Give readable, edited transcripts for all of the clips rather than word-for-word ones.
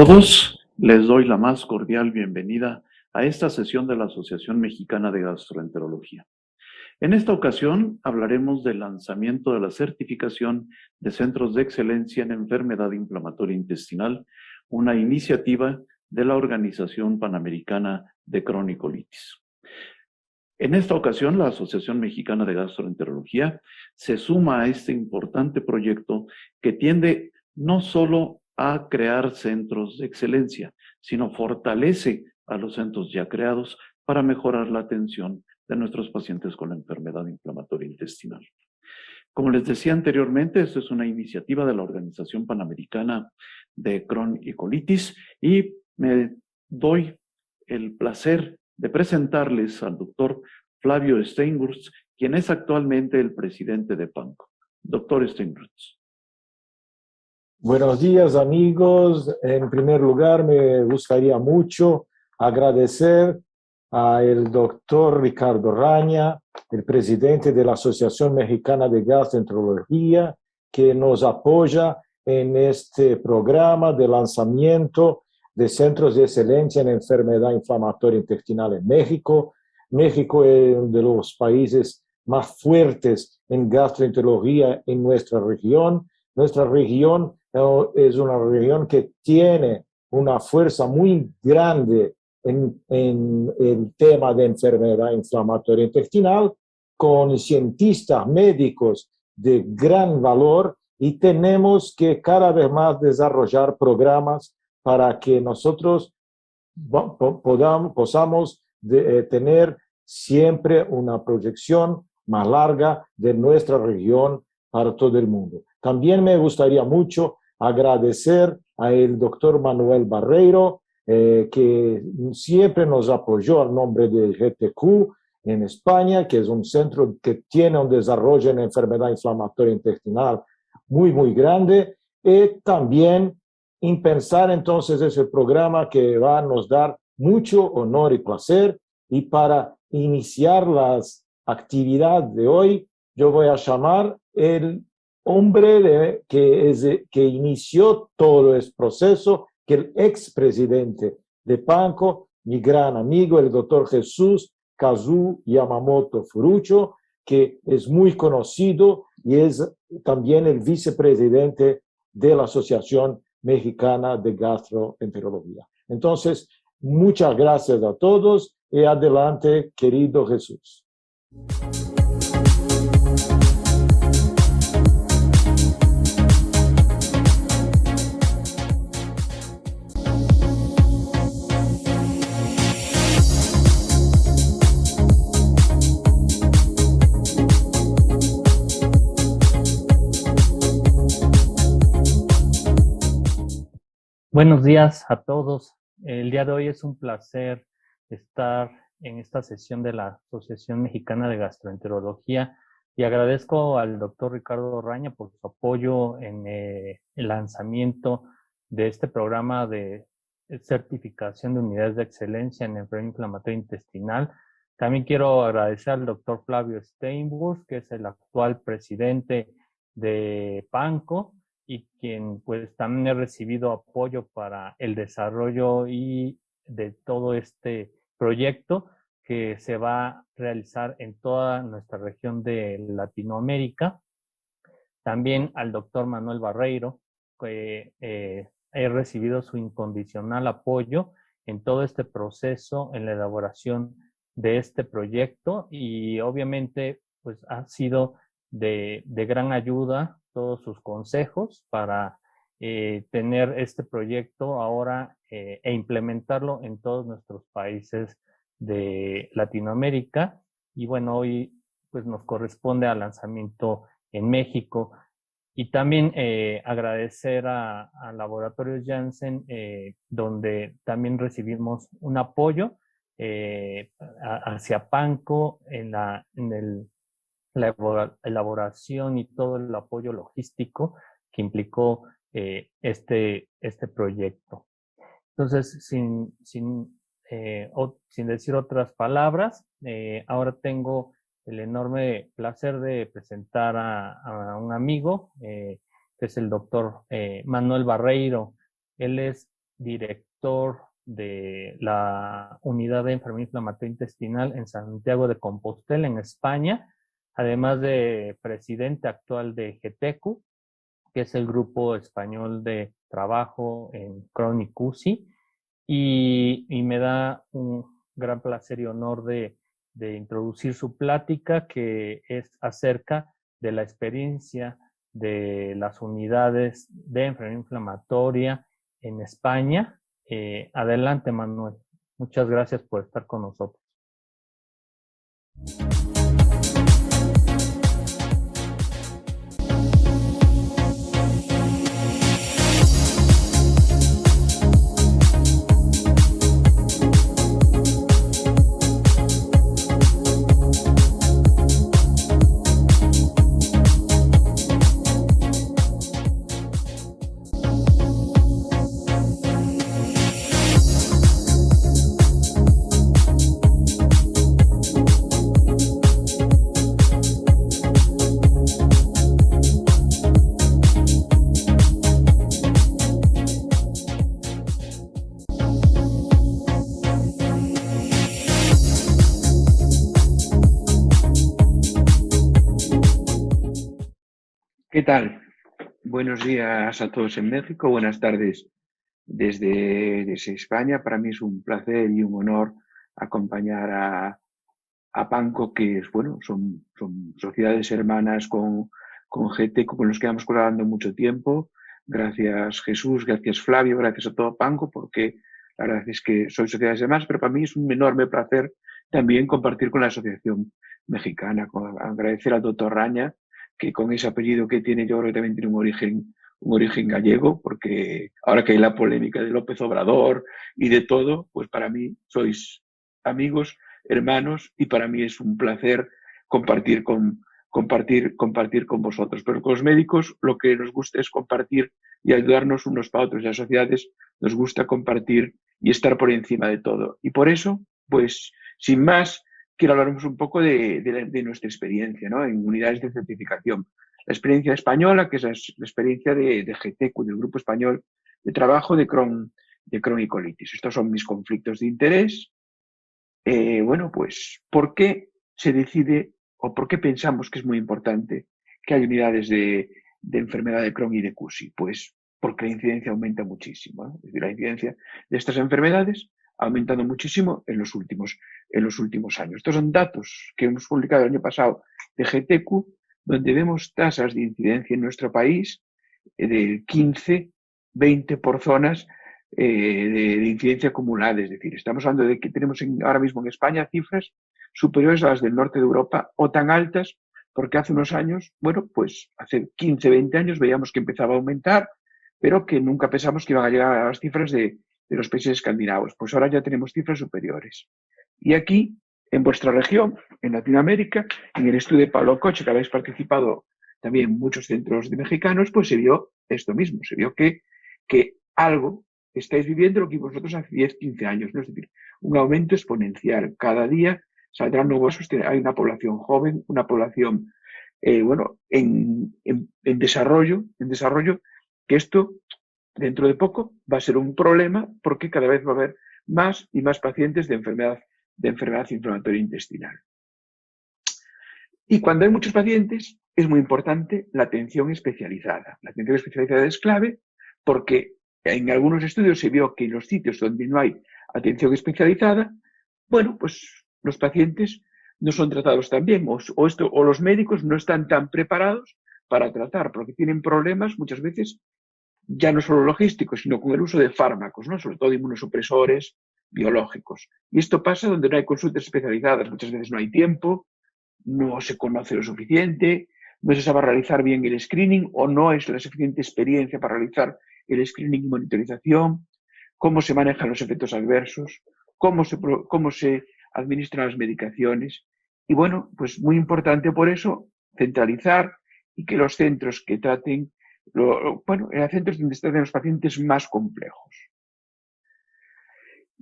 todos, les doy la más cordial bienvenida a esta sesión de la Asociación Mexicana de Gastroenterología. En esta ocasión hablaremos del lanzamiento de la certificación de Centros de Excelencia en Enfermedad Inflamatoria Intestinal, una iniciativa de la Organización Panamericana de Cronicolitis. En esta ocasión, la Asociación Mexicana de Gastroenterología se suma a este importante proyecto que tiende no solo a crear centros de excelencia, sino fortalece a los centros ya creados para mejorar la atención de nuestros pacientes con la enfermedad inflamatoria intestinal. Como les decía anteriormente, esta es una iniciativa de la Organización Panamericana de Crohn y Colitis y me doy el placer de presentarles al doctor Flavio Steinwurz, quien es actualmente el presidente de PANCO. Doctor Steinwurz. Buenos días, amigos. En primer lugar, me gustaría mucho agradecer al doctor Ricardo Raña, el presidente de la Asociación Mexicana de Gastroenterología, que nos apoya en este programa de lanzamiento de Centros de Excelencia en Enfermedad Inflamatoria Intestinal en México. México es uno de los países más fuertes en gastroenterología en nuestra región. Nuestra región es una región que tiene una fuerza muy grande en el tema de enfermedad inflamatoria intestinal, con cientistas médicos de gran valor, y tenemos que cada vez más desarrollar programas para que nosotros podamos tener siempre una proyección más larga de nuestra región para todo el mundo. También me gustaría mucho agradecer al doctor Manuel Barreiro, que siempre nos apoyó al nombre de GTQ en España, que es un centro que tiene un desarrollo en enfermedad inflamatoria intestinal muy grande, y también en pensar entonces ese programa que va a nos dar mucho honor y placer. Y para iniciar las actividades de hoy, yo voy a llamar el hombre que inició todo este proceso, que el expresidente de PANCO, mi gran amigo, el doctor Jesús Kazu Yamamoto Furucho, que es muy conocido y es también el vicepresidente de la Asociación Mexicana de Gastroenterología. Entonces, muchas gracias a todos y adelante, querido Jesús. Buenos días a todos. El día de hoy es un placer estar en esta sesión de la Asociación Mexicana de Gastroenterología y agradezco al doctor Ricardo Raña por su apoyo en el lanzamiento de este programa de certificación de unidades de excelencia en enfermedad inflamatoria intestinal. También quiero agradecer al doctor Flavio Steinwurz, que es el actual presidente de PANCO, y quien pues también he recibido apoyo para el desarrollo y de todo este proyecto que se va a realizar en toda nuestra región de Latinoamérica. También al doctor Manuel Barreiro, que he recibido su incondicional apoyo en todo este proceso, en la elaboración de este proyecto, y obviamente pues ha sido de gran ayuda todos sus consejos para tener este proyecto ahora e implementarlo en todos nuestros países de Latinoamérica. Y bueno, hoy pues nos corresponde al lanzamiento en México. Y también agradecer a Laboratorios Janssen, donde también recibimos un apoyo hacia PANCO en la elaboración y todo el apoyo logístico que implicó este proyecto. Entonces, sin decir otras palabras, ahora tengo el enorme placer de presentar a un amigo, que es el doctor Manuel Barreiro. Él es director de la Unidad de Enfermedad Inflamatoria Intestinal en Santiago de Compostela, en España, además de presidente actual de GETECU, que es el grupo español de trabajo en Crohn y CUSI, y me da un gran placer y honor de introducir su plática, que es acerca de la experiencia de las unidades de enfermedad inflamatoria en España. Adelante, Manuel. Muchas gracias por estar con nosotros. ¿Qué tal? Buenos días a todos en México, buenas tardes desde España. Para mí es un placer y un honor acompañar a Panco, que es, bueno, son sociedades hermanas con GETECU, con los que vamos colaborando mucho tiempo. Gracias Jesús, gracias Flavio, gracias a todo Panco, porque la verdad es que soy sociedades hermanas, pero para mí es un enorme placer también compartir con la Asociación Mexicana, agradecer al doctor Raña, que con ese apellido que tiene, yo creo que también tiene un origen gallego, porque ahora que hay la polémica de López Obrador y de todo, pues para mí sois amigos, hermanos, y para mí es un placer compartir con vosotros. Pero con los médicos lo que nos gusta es compartir y ayudarnos unos para otros. Y las sociedades nos gusta compartir y estar por encima de todo. Y por eso, pues, sin más, quiero hablaros un poco de nuestra experiencia, ¿no?, en unidades de certificación. La experiencia española, que es la experiencia de GETECU, del Grupo Español de Trabajo de Crohn y colitis. Estos son mis conflictos de interés. Bueno, pues, ¿por qué se decide o por qué pensamos que es muy importante que haya unidades de enfermedad de Crohn y de CUSI? Pues porque la incidencia aumenta muchísimo, ¿no? Es decir, la incidencia de estas enfermedades ha aumentado muchísimo en los últimos años. Estos son datos que hemos publicado el año pasado de GETECU, donde vemos tasas de incidencia en nuestro país del 15-20 por zonas de incidencia acumulada. Es decir, estamos hablando de que tenemos ahora mismo en España cifras superiores a las del norte de Europa, o tan altas, porque hace unos años, bueno, pues hace 15-20 años veíamos que empezaba a aumentar, pero que nunca pensamos que iban a llegar a las cifras de los países escandinavos. Pues ahora ya tenemos cifras superiores. Y aquí, en vuestra región, en Latinoamérica, en el estudio de Pablo Coche, que habéis participado también en muchos centros de mexicanos, pues se vio esto mismo, se vio que algo estáis viviendo lo que vosotros hace 10-15 años, ¿no? Es decir, un aumento exponencial. Cada día saldrán nuevos, hay una población joven, una población, bueno, en desarrollo, que esto dentro de poco va a ser un problema, porque cada vez va a haber más y más pacientes de enfermedad inflamatoria intestinal. Y cuando hay muchos pacientes, es muy importante la atención especializada. La atención especializada es clave porque en algunos estudios se vio que en los sitios donde no hay atención especializada, bueno, pues los pacientes no son tratados tan bien, o los médicos no están tan preparados para tratar, porque tienen problemas muchas veces, ya no solo logísticos, sino con el uso de fármacos, ¿no?, sobre todo inmunosupresores biológicos. Y esto pasa donde no hay consultas especializadas, muchas veces no hay tiempo, no se conoce lo suficiente, no se sabe realizar bien el screening, o no es la suficiente experiencia para realizar el screening y monitorización, cómo se manejan los efectos adversos, cómo se administran las medicaciones. Y bueno, pues muy importante por eso centralizar y que los centros que traten, en centros donde están los pacientes más complejos.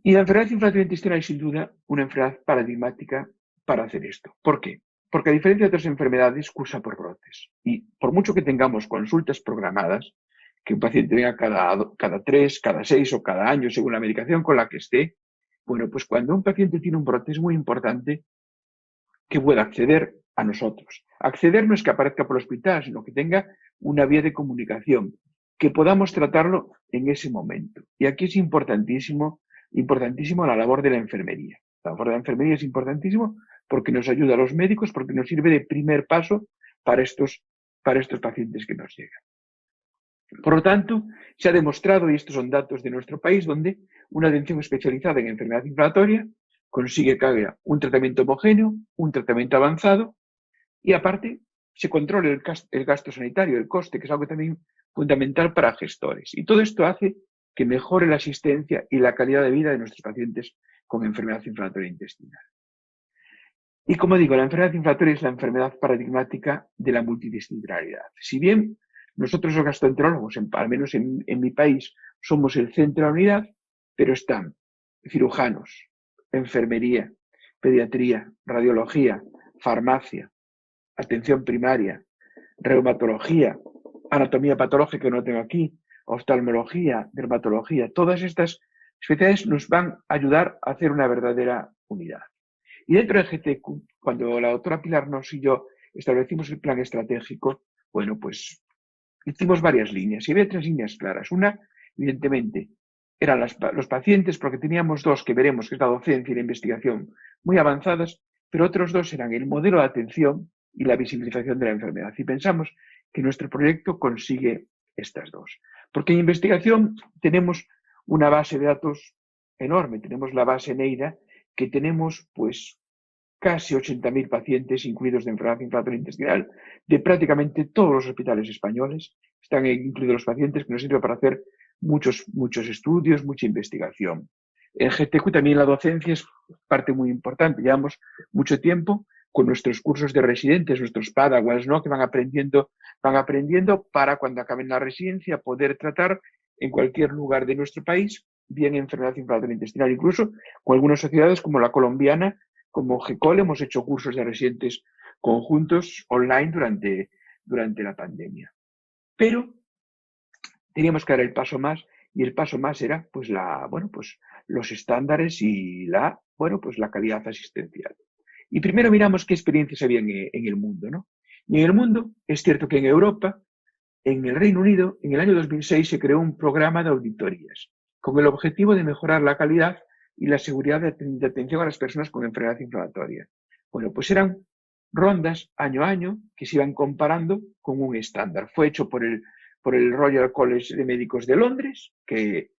Y la enfermedad inflamatoria intestinal es sin duda una enfermedad paradigmática para hacer esto. ¿Por qué? Porque a diferencia de otras enfermedades, cursa por brotes. Y por mucho que tengamos consultas programadas, que un paciente venga cada 3, cada 6 o cada año, según la medicación con la que esté. Bueno, pues cuando un paciente tiene un brote es muy importante que pueda acceder a nosotros. Acceder no es que aparezca por el hospital, sino que tenga una vía de comunicación, que podamos tratarlo en ese momento. Y aquí es importantísimo la labor de la enfermería. La labor de la enfermería es importantísimo porque nos ayuda a los médicos, porque nos sirve de primer paso para estos pacientes que nos llegan. Por lo tanto, se ha demostrado, y estos son datos de nuestro país, donde una atención especializada en enfermedad inflamatoria consigue que haya un tratamiento homogéneo, un tratamiento avanzado, y aparte se controle el gasto sanitario, el coste, que es algo también fundamental para gestores. Y todo esto hace que mejore la asistencia y la calidad de vida de nuestros pacientes con enfermedad inflamatoria intestinal. Y como digo, la enfermedad inflamatoria es la enfermedad paradigmática de la multidisciplinaridad. Si bien nosotros los gastroenterólogos, al menos en mi país, somos el centro de la unidad, pero están cirujanos, enfermería, pediatría, radiología, farmacia, atención primaria, reumatología, anatomía patológica que no tengo aquí, oftalmología, dermatología, todas estas especialidades nos van a ayudar a hacer una verdadera unidad. Y dentro de GTQ, cuando la doctora Pilar Nos y yo establecimos el plan estratégico, bueno, pues hicimos varias líneas y había 3 líneas claras. Una, evidentemente, eran los pacientes, porque teníamos 2 que veremos, que es la docencia y la investigación, muy avanzadas, pero otros 2 eran el modelo de atención y la visibilización de la enfermedad. Y pensamos que nuestro proyecto consigue estas 2. Porque en investigación tenemos una base de datos enorme, tenemos la base NEIDA, que tenemos pues casi 80.000 pacientes incluidos de enfermedad inflamatoria intestinal de prácticamente todos los hospitales españoles. Están incluidos los pacientes, que nos sirve para hacer muchos estudios, mucha investigación. En GTQ también la docencia es parte muy importante. Llevamos mucho tiempo con nuestros cursos de residentes, nuestros padawans, ¿no?, que van aprendiendo para cuando acaben la residencia poder tratar en cualquier lugar de nuestro país bien enfermedad inflamatoria intestinal. Incluso con algunas sociedades como la colombiana, como GECOL, hemos hecho cursos de residentes conjuntos online durante la pandemia. Pero teníamos que dar el paso más, y el paso más era pues los estándares y la calidad asistencial. Y primero miramos qué experiencias había en el mundo, ¿no? Y en el mundo es cierto que en Europa, en el Reino Unido, en el año 2006 se creó un programa de auditorías con el objetivo de mejorar la calidad y la seguridad de atención a las personas con enfermedad inflamatoria. Bueno, pues eran rondas año a año que se iban comparando con un estándar. Fue hecho por el Royal College de Médicos de Londres, que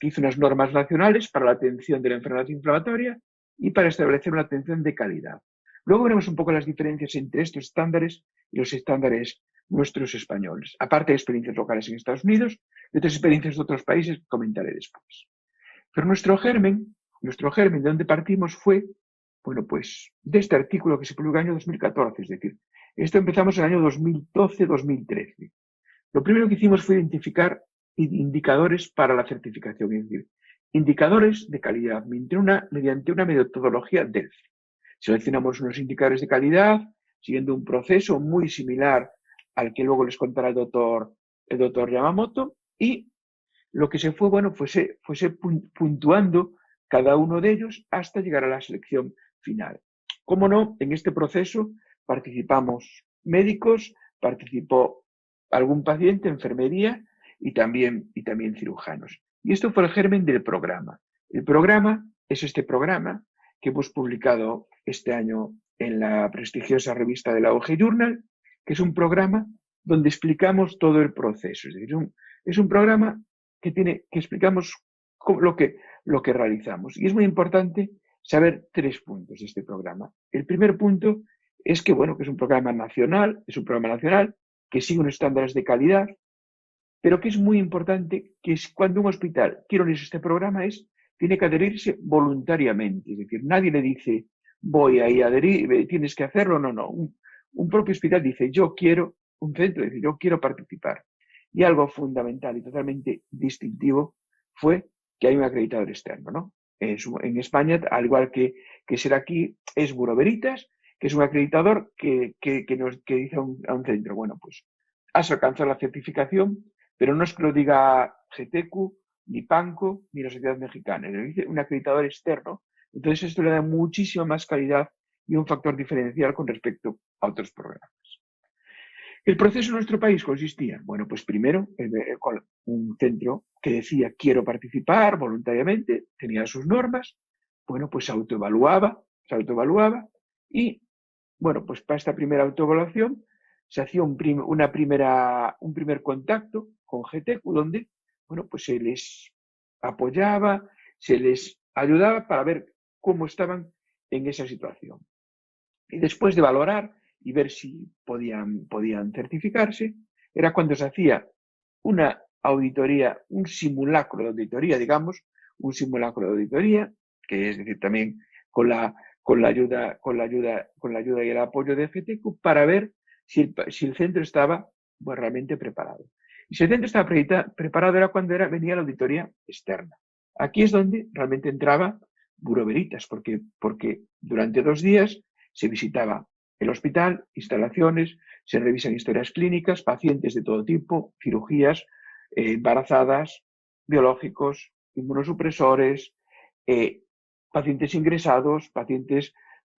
hizo unas normas nacionales para la atención de la enfermedad inflamatoria y para establecer una atención de calidad. Luego veremos un poco las diferencias entre estos estándares y los estándares nuestros españoles, aparte de experiencias locales en Estados Unidos y otras experiencias de otros países que comentaré después. Pero nuestro germen, de donde partimos fue, de este artículo que se publicó en el año 2014, es decir, esto empezamos en el año 2012-2013. Lo primero que hicimos fue identificar indicadores para la certificación, es decir, indicadores de calidad mediante una metodología DELF. Seleccionamos unos indicadores de calidad siguiendo un proceso muy similar al que luego les contará el doctor Yamamoto, y lo que se fue, fuese puntuando cada uno de ellos hasta llegar a la selección final. Cómo no, en este proceso participamos médicos, participó algún paciente, enfermería y también cirujanos. Y esto fue el germen del programa. El programa es este programa que hemos publicado este año en la prestigiosa revista de la OG Journal, que es un programa donde explicamos todo el proceso. Es decir, es un programa que explicamos lo que realizamos. Y es muy importante saber 3 puntos de este programa. El primer punto es que, que es un programa nacional, que sigue unos estándares de calidad, pero que es muy importante que cuando un hospital quiere unirse a este programa tiene que adherirse voluntariamente. Es decir, nadie le dice, voy ahí a adherir, tienes que hacerlo. No. Un propio hospital dice, yo quiero participar. Y algo fundamental y totalmente distintivo fue que hay un acreditador externo, ¿no? En España, al igual que será aquí, es Bureau Veritas, que es un acreditador que dice a un centro, has alcanzado la certificación pero no es que lo diga GETECU, ni PANCO, ni la Sociedad Mexicana, lo dice un acreditador externo. Entonces esto le da muchísima más calidad y un factor diferencial con respecto a otros programas. El proceso en nuestro país consistía, bueno, pues primero con un centro que decía quiero participar voluntariamente, tenía sus normas, bueno, pues se autoevaluaba y, bueno, pues para esta primera autoevaluación se hacía un primer contacto con GETECU donde, bueno, pues se les apoyaba, se les ayudaba para ver cómo estaban en esa situación. Y después de valorar y ver si podían certificarse, era cuando se hacía una auditoría, un simulacro de auditoría, digamos, que es decir, también con la ayuda y el apoyo de GETECU para ver si el centro estaba realmente preparado. Y si el centro estaba preparado era cuando venía la auditoría externa. Aquí es donde realmente entraba Bureau Veritas, porque durante 2 días se visitaba el hospital, instalaciones, se revisan historias clínicas, pacientes de todo tipo, cirugías, embarazadas, biológicos, inmunosupresores, pacientes ingresados, pacientes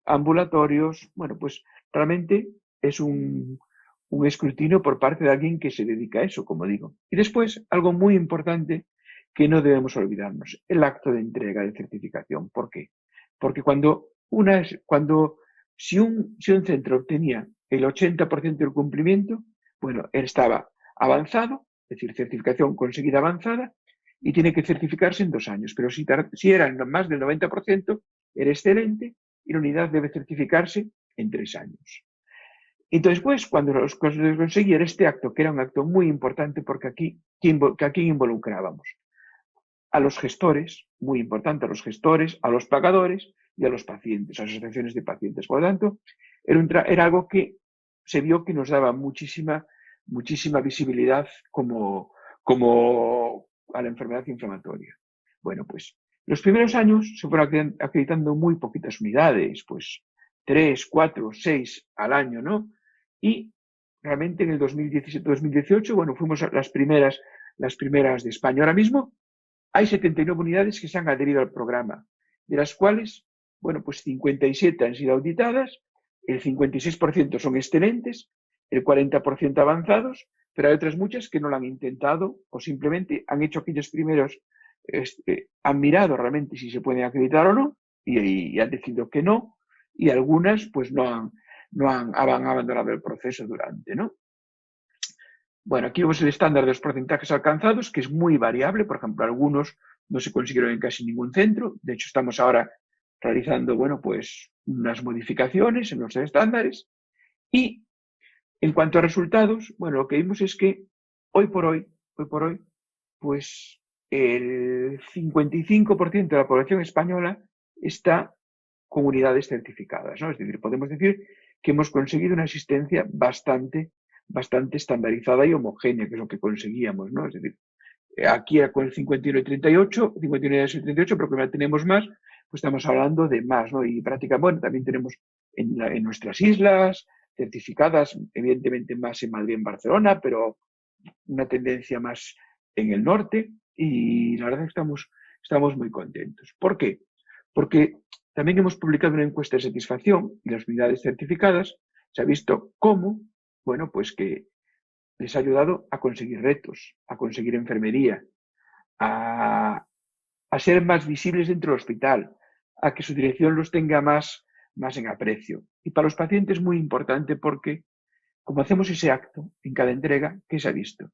ambulatorios. Bueno, pues realmente es un escrutinio por parte de alguien que se dedica a eso, como digo. Y después, algo muy importante que no debemos olvidarnos, el acto de entrega de certificación. ¿Por qué? Porque si un centro obtenía el 80% del cumplimiento, bueno, él estaba avanzado, es decir, certificación conseguida avanzada, y tiene que certificarse en 2 años. Pero si era más del 90%, era excelente y la unidad debe certificarse en 3 años. Entonces, pues, cuando conseguir este acto, que era un acto muy importante porque aquí involucrábamos a los gestores, muy importante, a los gestores, a los pagadores y a los pacientes, a las asociaciones de pacientes. Por lo tanto, era algo que se vio que nos daba muchísima visibilidad como a la enfermedad inflamatoria. Bueno, pues los primeros años se fueron acreditando muy poquitas unidades, pues 3, 4, 6 al año, ¿no? Y realmente en el 2017-2018, bueno, fuimos las primeras de España. Ahora mismo hay 79 unidades que se han adherido al programa, de las cuales, bueno, pues 57 han sido auditadas, el 56% son excelentes, el 40% avanzados, pero hay otras muchas que no lo han intentado o simplemente han hecho aquellos primeros, han mirado realmente si se pueden acreditar o no y han decidido que no, y algunas pues han abandonado el proceso durante, ¿no? Bueno, aquí vemos el estándar de los porcentajes alcanzados, que es muy variable. Por ejemplo, algunos no se consiguieron en casi ningún centro. De hecho, estamos ahora realizando, bueno, pues unas modificaciones en los estándares. Y en cuanto a resultados, bueno, lo que vimos es que hoy por hoy, pues el 55% de la población española está con unidades certificadas, ¿no? Es decir, podemos decir que hemos conseguido una asistencia bastante estandarizada y homogénea, que es lo que conseguíamos, ¿no? Es decir, aquí era con el 51 y 38, 51 y 38, pero que no tenemos más, pues estamos hablando de más, ¿no? Y prácticamente, bueno, también tenemos en nuestras islas certificadas, evidentemente más en Madrid y en Barcelona, pero una tendencia más en el norte, y la verdad es que estamos muy contentos. ¿Por qué? Porque también hemos publicado una encuesta de satisfacción y las unidades certificadas se ha visto cómo, bueno, pues que les ha ayudado a conseguir retos, a conseguir enfermería, a ser más visibles dentro del hospital, a que su dirección los tenga más en aprecio. Y para los pacientes es muy importante porque, como hacemos ese acto en cada entrega, ¿qué se ha visto?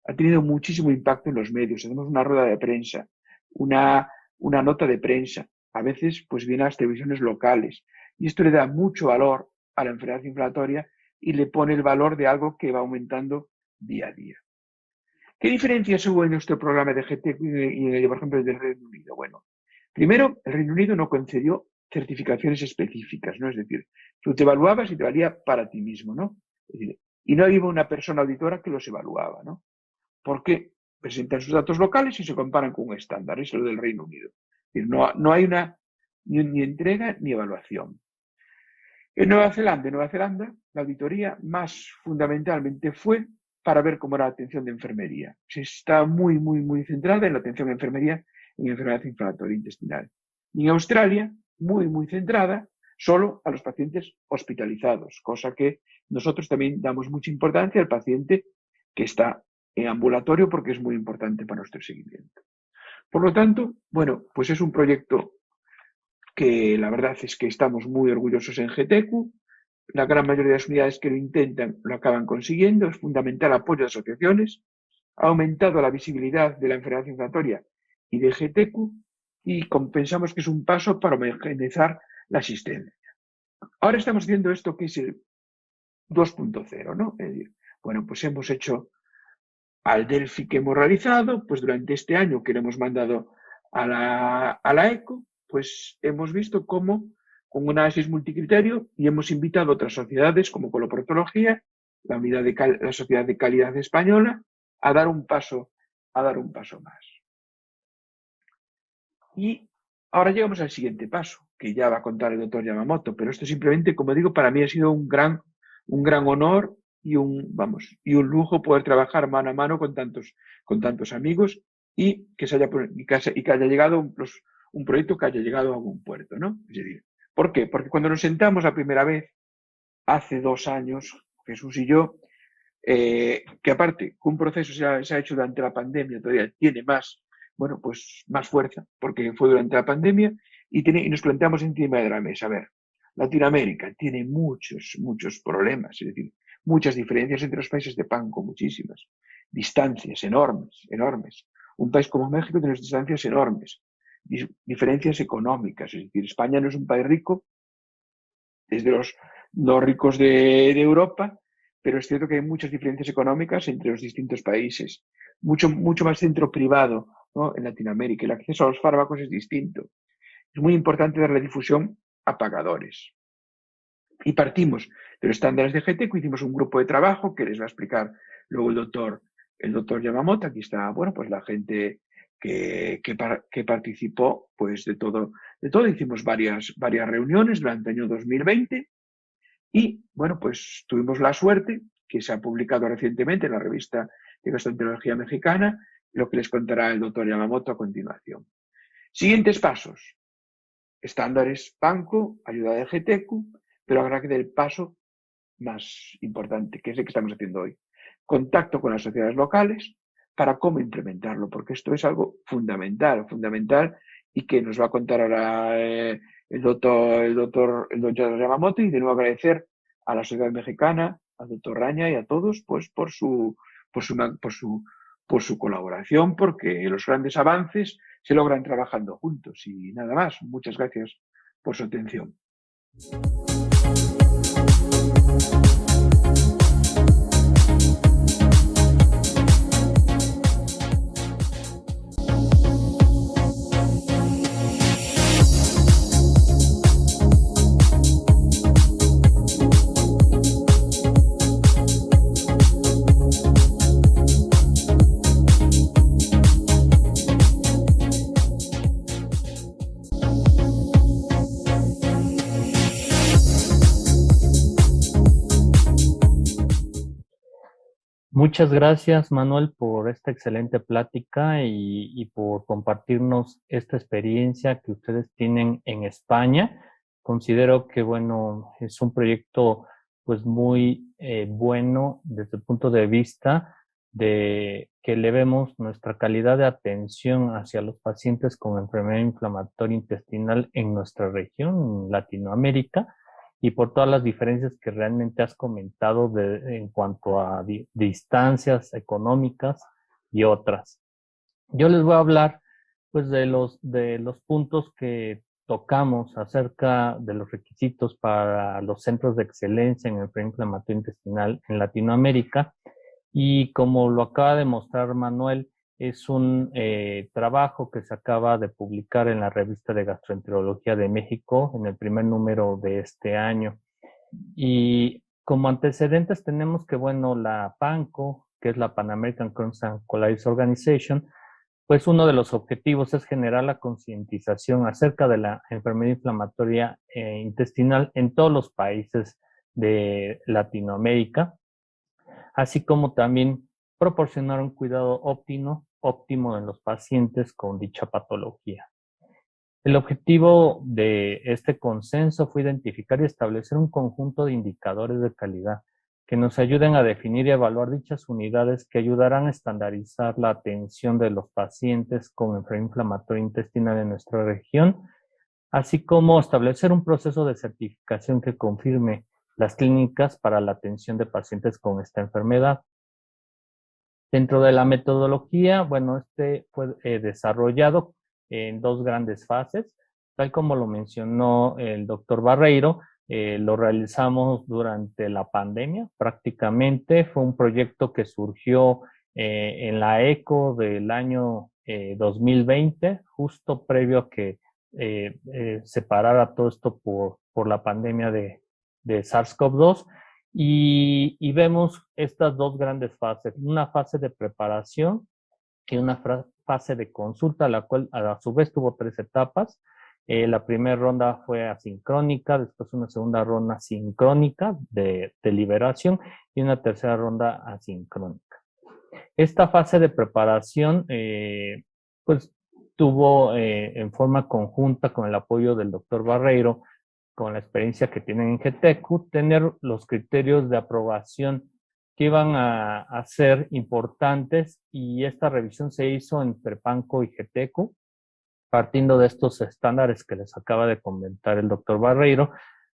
Ha tenido muchísimo impacto en los medios. Hacemos una rueda de prensa, una nota de prensa. A veces, pues viene a las televisiones locales. Y esto le da mucho valor a la enfermedad inflamatoria y le pone el valor de algo que va aumentando día a día. ¿Qué diferencias hubo en nuestro programa de GETECU y, por ejemplo, el del Reino Unido? Bueno, primero, el Reino Unido no concedió certificaciones específicas, ¿no? Es decir, tú te evaluabas y te valía para ti mismo, ¿no? Es decir, y no había una persona auditora que los evaluaba, ¿no? Porque presentan sus datos locales y se comparan con un estándar, es lo del Reino Unido. Es decir, no hay ni entrega ni evaluación. En Nueva Zelanda, la auditoría más fundamentalmente fue para ver cómo era la atención de enfermería. Se está muy centrada en la atención de enfermería en enfermedad inflamatoria intestinal. Y en Australia, muy centrada solo a los pacientes hospitalizados, cosa que nosotros también damos mucha importancia al paciente que está en ambulatorio porque es muy importante para nuestro seguimiento. Por lo tanto, bueno, pues es un proyecto que la verdad es que estamos muy orgullosos en GTQ. La gran mayoría de las unidades que lo intentan lo acaban consiguiendo. Es fundamental el apoyo de asociaciones. Ha aumentado la visibilidad de la enfermedad inflamatoria y de GTQ y pensamos que es un paso para homogeneizar la asistencia. Ahora estamos haciendo esto que es el 2.0, ¿no? Es decir, bueno, pues hemos hecho al Delphi que hemos realizado, pues durante este año que le hemos mandado a la ECO, pues hemos visto cómo con un análisis multicriterio y hemos invitado a otras sociedades como Coloproctología, la Sociedad de Calidad Española, a dar un paso más. Y ahora llegamos al siguiente paso, que ya va a contar el doctor Yamamoto, pero esto simplemente, como digo, para mí ha sido un gran honor y un lujo poder trabajar mano a mano con tantos amigos y que haya llegado un proyecto que haya llegado a algún puerto, ¿no? Es decir, ¿por qué? Porque cuando nos sentamos la primera vez, hace 2 años, Jesús y yo, que aparte, un proceso se ha hecho durante la pandemia, todavía tiene más fuerza, porque fue durante la pandemia, y nos planteamos encima de la mesa, a ver, Latinoamérica tiene muchos problemas, es decir, muchas diferencias entre los países de PANCO, muchísimas, distancias enormes. Un país como México tiene distancias enormes, diferencias económicas, es decir, España no es un país rico, es de los no ricos de Europa, pero es cierto que hay muchas diferencias económicas entre los distintos países, mucho más centro privado, ¿no? En Latinoamérica, el acceso a los fármacos es distinto. Es muy importante dar la difusión a pagadores. Y partimos de los estándares de GTQ, hicimos un grupo de trabajo que les va a explicar luego el doctor Yamamoto. Aquí está, bueno, pues la gente que participó, pues de todo. Hicimos varias reuniones durante el año 2020 y, bueno, pues tuvimos la suerte que se ha publicado recientemente en la revista de Gastroenterología Mexicana, lo que les contará el doctor Yamamoto a continuación. Siguientes pasos. Estándares PANCO, ayuda de GTQ, pero habrá que dar el paso más importante, que es el que estamos haciendo hoy. Contacto con las sociedades locales para cómo implementarlo, porque esto es algo fundamental y que nos va a contar ahora el doctor Yamamoto, y de nuevo agradecer a la sociedad mexicana, al doctor Raña y a todos, pues por su colaboración, porque los grandes avances se logran trabajando juntos. Y nada más, muchas gracias por su atención. Muchas gracias, Manuel, por esta excelente plática y por compartirnos esta experiencia que ustedes tienen en España. Considero que, bueno, es un proyecto pues muy bueno desde el punto de vista de que elevemos nuestra calidad de atención hacia los pacientes con enfermedad inflamatoria intestinal en nuestra región, en Latinoamérica, y por todas las diferencias que realmente has comentado en cuanto a distancias económicas y otras. Yo les voy a hablar pues de los puntos que tocamos acerca de los requisitos para los centros de excelencia en el preinflamatorio intestinal en Latinoamérica, y como lo acaba de mostrar Manuel, es un trabajo que se acaba de publicar en la revista de Gastroenterología de México en el primer número de este año. Y como antecedentes tenemos que, bueno, la PANCO, que es la Pan American Crohn's and Colitis Organization, pues uno de los objetivos es generar la concientización acerca de la enfermedad inflamatoria intestinal en todos los países de Latinoamérica. así como también proporcionar un cuidado óptimo en los pacientes con dicha patología. El objetivo de este consenso fue identificar y establecer un conjunto de indicadores de calidad que nos ayuden a definir y evaluar dichas unidades que ayudarán a estandarizar la atención de los pacientes con enfermedad inflamatoria intestinal en nuestra región, así como establecer un proceso de certificación que confirme las clínicas para la atención de pacientes con esta enfermedad. Dentro de la metodología, bueno, este fue desarrollado en dos grandes fases, tal como lo mencionó el doctor Barreiro. Lo realizamos durante la pandemia, prácticamente fue un proyecto que surgió en la ECO del año 2020, justo previo a que se parara todo esto por la pandemia de SARS-CoV-2. Y vemos estas dos grandes fases, una fase de preparación y una fase de consulta, la cual a su vez tuvo 3 etapas. La primera ronda fue asincrónica, después una segunda ronda sincrónica de deliberación y una tercera ronda asincrónica. Esta fase de preparación pues tuvo en forma conjunta con el apoyo del doctor Barreiro, con la experiencia que tienen en GETECU, tener los criterios de aprobación que iban a ser importantes, y esta revisión se hizo entre PANCO y GETECU, partiendo de estos estándares que les acaba de comentar el doctor Barreiro,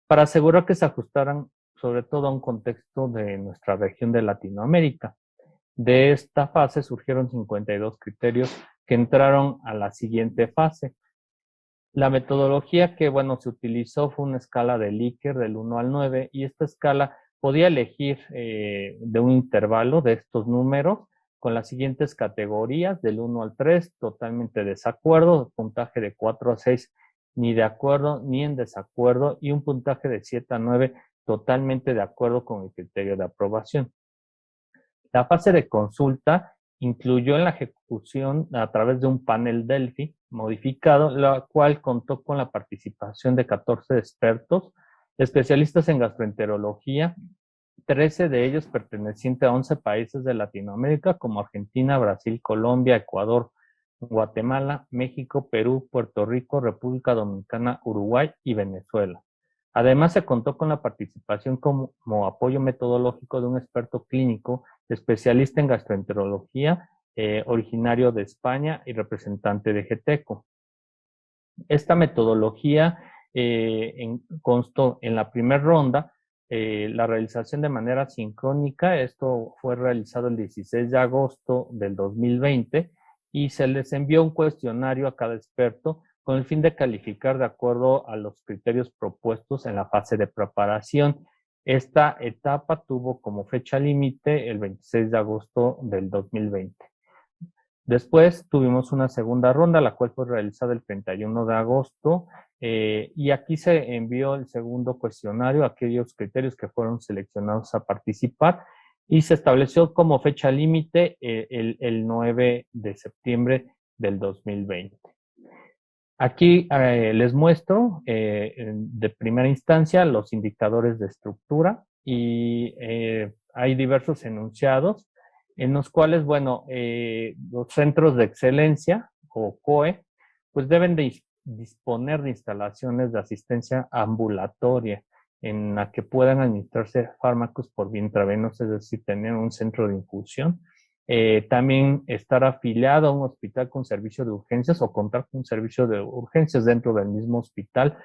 para asegurar que se ajustaran sobre todo a un contexto de nuestra región de Latinoamérica. De esta fase surgieron 52 criterios que entraron a la siguiente fase. La metodología que, bueno, se utilizó fue una escala de Likert del 1 al 9, y esta escala podía elegir de un intervalo de estos números con las siguientes categorías: del 1 al 3, totalmente desacuerdo, puntaje de 4 a 6, ni de acuerdo ni en desacuerdo, y un puntaje de 7 a 9, totalmente de acuerdo con el criterio de aprobación. La fase de consulta incluyó en la ejecución a través de un panel Delphi modificado, la cual contó con la participación de 14 expertos, especialistas en gastroenterología, 13 de ellos pertenecientes a 11 países de Latinoamérica como Argentina, Brasil, Colombia, Ecuador, Guatemala, México, Perú, Puerto Rico, República Dominicana, Uruguay y Venezuela. Además, se contó con la participación como apoyo metodológico de un experto clínico especialista en gastroenterología, originario de España y representante de GETECU. Esta metodología constó en la primera ronda la realización de manera sincrónica. Esto fue realizado el 16 de agosto del 2020 y se les envió un cuestionario a cada experto con el fin de calificar de acuerdo a los criterios propuestos en la fase de preparación. Esta etapa tuvo como fecha límite el 26 de agosto del 2020. Después tuvimos una segunda ronda, la cual fue realizada el 31 de agosto, y aquí se envió el segundo cuestionario a aquellos criterios que fueron seleccionados a participar, y se estableció como fecha límite el 9 de septiembre del 2020. Aquí les muestro de primera instancia los indicadores de estructura, y hay diversos enunciados en los cuales, bueno, los centros de excelencia o COE, pues deben de disponer de instalaciones de asistencia ambulatoria en la que puedan administrarse fármacos por vía intravenosa, es decir, tener un centro de infusión. También estar afiliado a un hospital con servicio de urgencias o contar con un servicio de urgencias dentro del mismo hospital,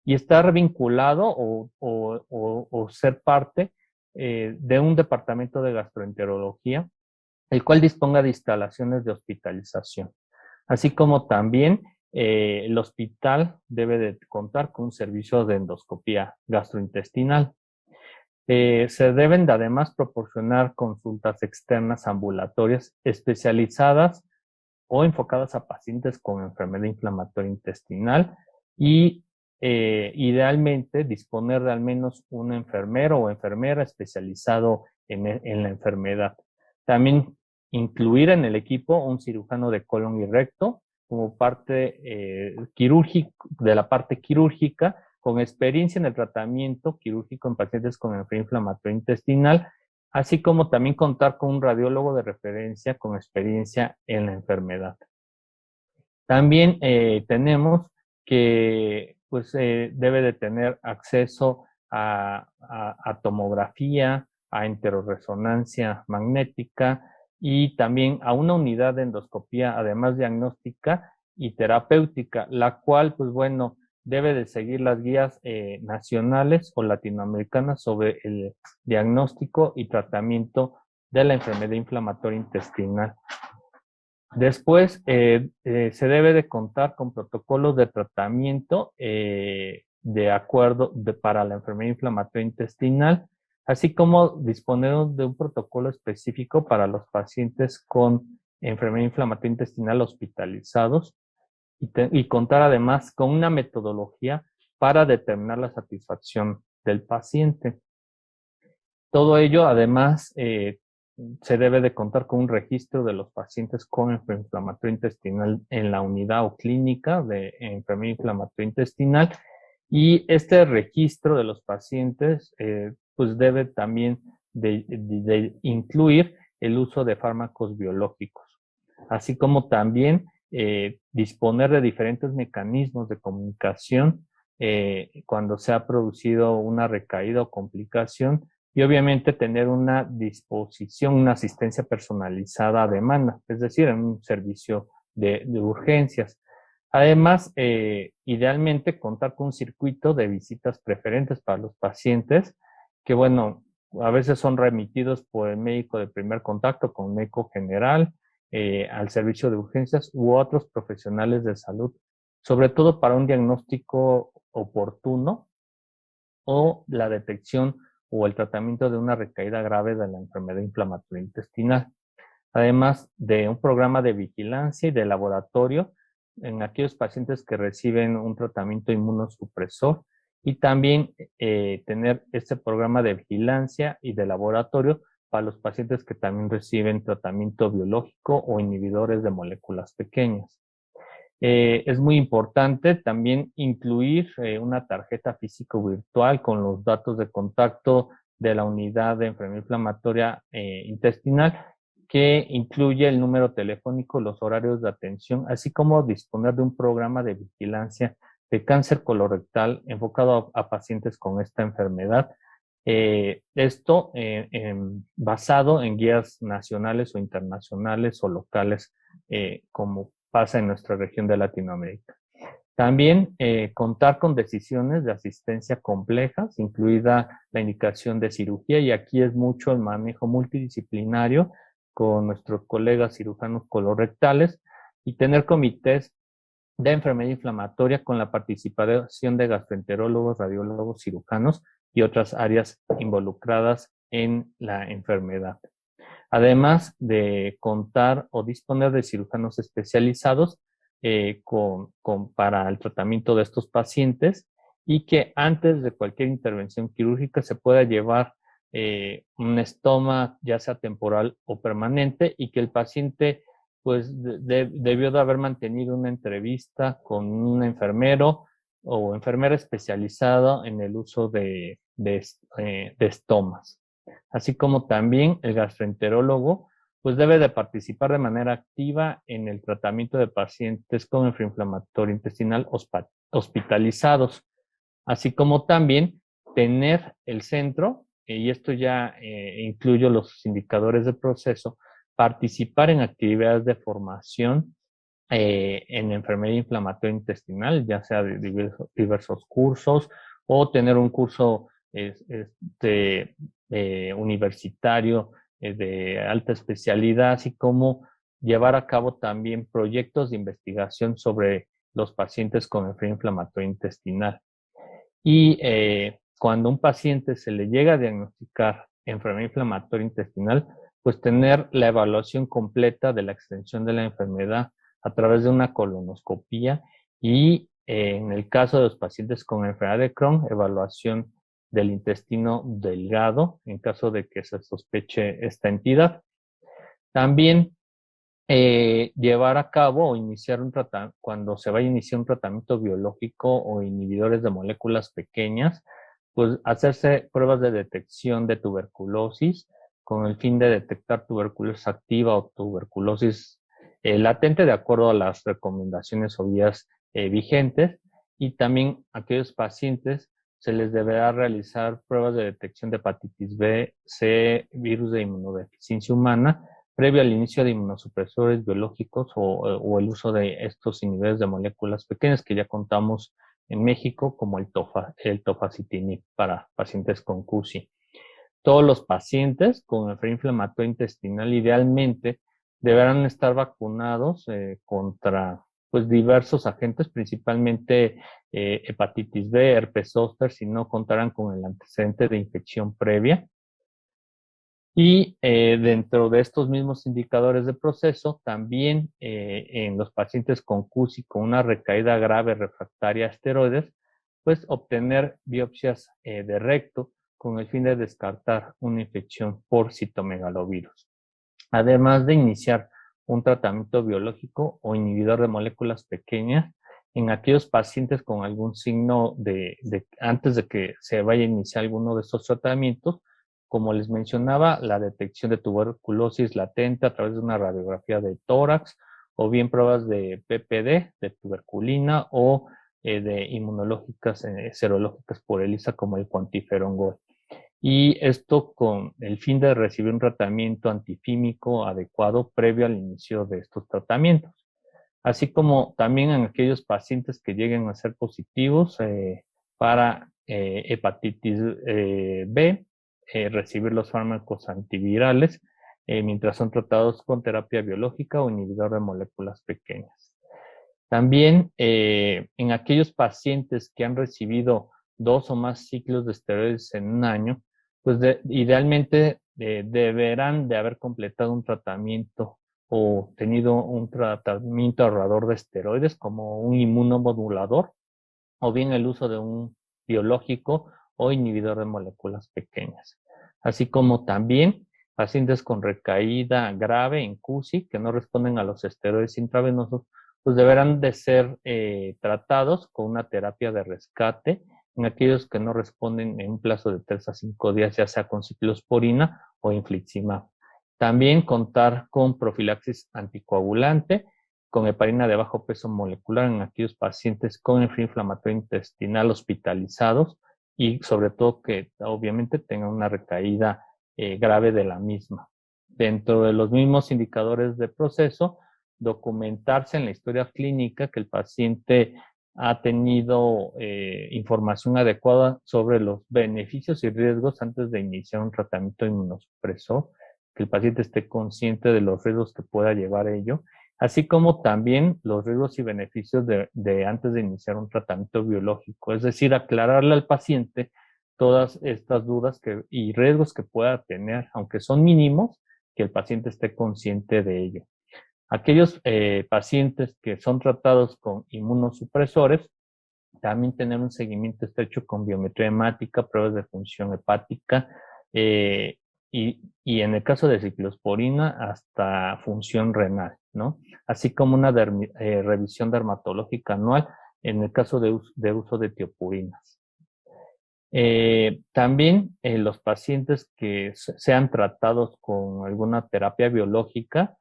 y estar vinculado o ser parte de un departamento de gastroenterología, el cual disponga de instalaciones de hospitalización. Así como también el hospital debe de contar con un servicio de endoscopía gastrointestinal. Se deben de además proporcionar consultas externas ambulatorias especializadas o enfocadas a pacientes con enfermedad inflamatoria intestinal, y idealmente disponer de al menos un enfermero o enfermera especializado en la enfermedad. También incluir en el equipo un cirujano de colon y recto como parte de la parte quirúrgica, con experiencia en el tratamiento quirúrgico en pacientes con enfermedad inflamatoria intestinal, así como también contar con un radiólogo de referencia con experiencia en la enfermedad. También tenemos que pues, debe de tener acceso a tomografía, a enteroresonancia magnética y también a una unidad de endoscopía, además diagnóstica y terapéutica, la cual, pues bueno, debe de seguir las guías nacionales o latinoamericanas sobre el diagnóstico y tratamiento de la enfermedad inflamatoria intestinal. Después, se debe de contar con protocolos de tratamiento de acuerdo para la enfermedad inflamatoria intestinal, así como disponer de un protocolo específico para los pacientes con enfermedad inflamatoria intestinal hospitalizados y contar además con una metodología para determinar la satisfacción del paciente. Todo ello, además, se debe de contar con un registro de los pacientes con enfermedad inflamatoria intestinal en la unidad o clínica de enfermedad inflamatoria intestinal, y este registro de los pacientes pues debe también de incluir el uso de fármacos biológicos, así como también disponer de diferentes mecanismos de comunicación cuando se ha producido una recaída o complicación, y obviamente tener una disposición, una asistencia personalizada a demanda, es decir, en un servicio de urgencias. Además, idealmente contar con un circuito de visitas preferentes para los pacientes, que bueno, a veces son remitidos por el médico de primer contacto con médico general, al servicio de urgencias u otros profesionales de salud, sobre todo para un diagnóstico oportuno o la detección o el tratamiento de una recaída grave de la enfermedad inflamatoria intestinal. Además de un programa de vigilancia y de laboratorio en aquellos pacientes que reciben un tratamiento inmunosupresor, y también tener este programa de vigilancia y de laboratorio para los pacientes que también reciben tratamiento biológico o inhibidores de moléculas pequeñas. Es muy importante también incluir una tarjeta físico virtual con los datos de contacto de la unidad de enfermedad inflamatoria intestinal, que incluye el número telefónico, los horarios de atención, así como disponer de un programa de vigilancia de cáncer colorectal enfocado a pacientes con esta enfermedad. Esto basado en guías nacionales o internacionales o locales, como pasa en nuestra región de Latinoamérica. También contar con decisiones de asistencia complejas, incluida la indicación de cirugía, y aquí es mucho el manejo multidisciplinario con nuestros colegas cirujanos colorectales, y tener comités de enfermedad inflamatoria con la participación de gastroenterólogos, radiólogos, cirujanos y otras áreas involucradas en la enfermedad. Además de contar o disponer de cirujanos especializados para el tratamiento de estos pacientes, y que antes de cualquier intervención quirúrgica se pueda llevar un estoma, ya sea temporal o permanente, y que el paciente pues debió de haber mantenido una entrevista con un enfermero o enfermera especializada en el uso de estomas. Así como también el gastroenterólogo pues debe de participar de manera activa en el tratamiento de pacientes con enfermedad inflamatoria intestinal hospitalizados, así como también tener el centro, y esto ya incluye los indicadores de proceso, participar en actividades de formación en enfermedad inflamatoria intestinal, ya sea de diversos cursos, o tener un curso universitario de alta especialidad, así como llevar a cabo también proyectos de investigación sobre los pacientes con enfermedad inflamatoria intestinal. Y cuando a un paciente se le llega a diagnosticar enfermedad inflamatoria intestinal, pues tener la evaluación completa de la extensión de la enfermedad a través de una colonoscopía, y en el caso de los pacientes con enfermedad de Crohn, evaluación del intestino delgado en caso de que se sospeche esta entidad. También llevar a cabo o iniciar un tratamiento, cuando se vaya a iniciar un tratamiento biológico o inhibidores de moléculas pequeñas, pues hacerse pruebas de detección de tuberculosis con el fin de detectar tuberculosis activa o tuberculosis latente de acuerdo a las recomendaciones o guías vigentes, y también a aquellos pacientes se les deberá realizar pruebas de detección de hepatitis B, C, virus de inmunodeficiencia humana, previo al inicio de inmunosupresores biológicos o el uso de estos inhibidores de moléculas pequeñas que ya contamos en México, como el tofacitinib para pacientes con CUSI. Todos los pacientes con enfermedad inflamatoria intestinal idealmente deberán estar vacunados contra diversos agentes, principalmente hepatitis B, herpes zóster, si no contarán con el antecedente de infección previa. Y dentro de estos mismos indicadores de proceso, también en los pacientes con CUSI con una recaída grave refractaria a esteroides, pues obtener biopsias de recto con el fin de descartar una infección por citomegalovirus. Además de iniciar un tratamiento biológico o inhibidor de moléculas pequeñas en aquellos pacientes con algún signo antes de que se vaya a iniciar alguno de estos tratamientos, como les mencionaba, la detección de tuberculosis latente a través de una radiografía de tórax o bien pruebas de PPD, de tuberculina o de inmunológicas serológicas por ELISA como el QuantiFERON GOLD. Y esto con el fin de recibir un tratamiento antifímico adecuado previo al inicio de estos tratamientos. Así como también en aquellos pacientes que lleguen a ser positivos para hepatitis B, recibir los fármacos antivirales mientras son tratados con terapia biológica o inhibidor de moléculas pequeñas. También en aquellos pacientes que han recibido 2 o más ciclos de esteroides en un año, pues idealmente deberán de haber completado un tratamiento o tenido un tratamiento ahorrador de esteroides como un inmunomodulador o bien el uso de un biológico o inhibidor de moléculas pequeñas. Así como también pacientes con recaída grave en CUSI que no responden a los esteroides intravenosos, pues deberán de ser tratados con una terapia de rescate en aquellos que no responden en un plazo de 3 a 5 días, ya sea con ciclosporina o infliximab. También contar con profilaxis anticoagulante, con heparina de bajo peso molecular en aquellos pacientes con enfermedad inflamatoria intestinal hospitalizados y sobre todo que obviamente tengan una recaída grave de la misma. Dentro de los mismos indicadores de proceso, documentarse en la historia clínica que el paciente ha tenido información adecuada sobre los beneficios y riesgos antes de iniciar un tratamiento inmunosupresor, que el paciente esté consciente de los riesgos que pueda llevar ello, así como también los riesgos y beneficios de antes de iniciar un tratamiento biológico, es decir, aclararle al paciente todas estas dudas y riesgos que pueda tener, aunque son mínimos, que el paciente esté consciente de ello. Aquellos pacientes que son tratados con inmunosupresores, también tener un seguimiento estrecho con biometría hemática, pruebas de función hepática y en el caso de ciclosporina hasta función renal, ¿no? Así como una revisión dermatológica anual en el caso de uso de tiopurinas. También los pacientes que sean tratados con alguna terapia biológica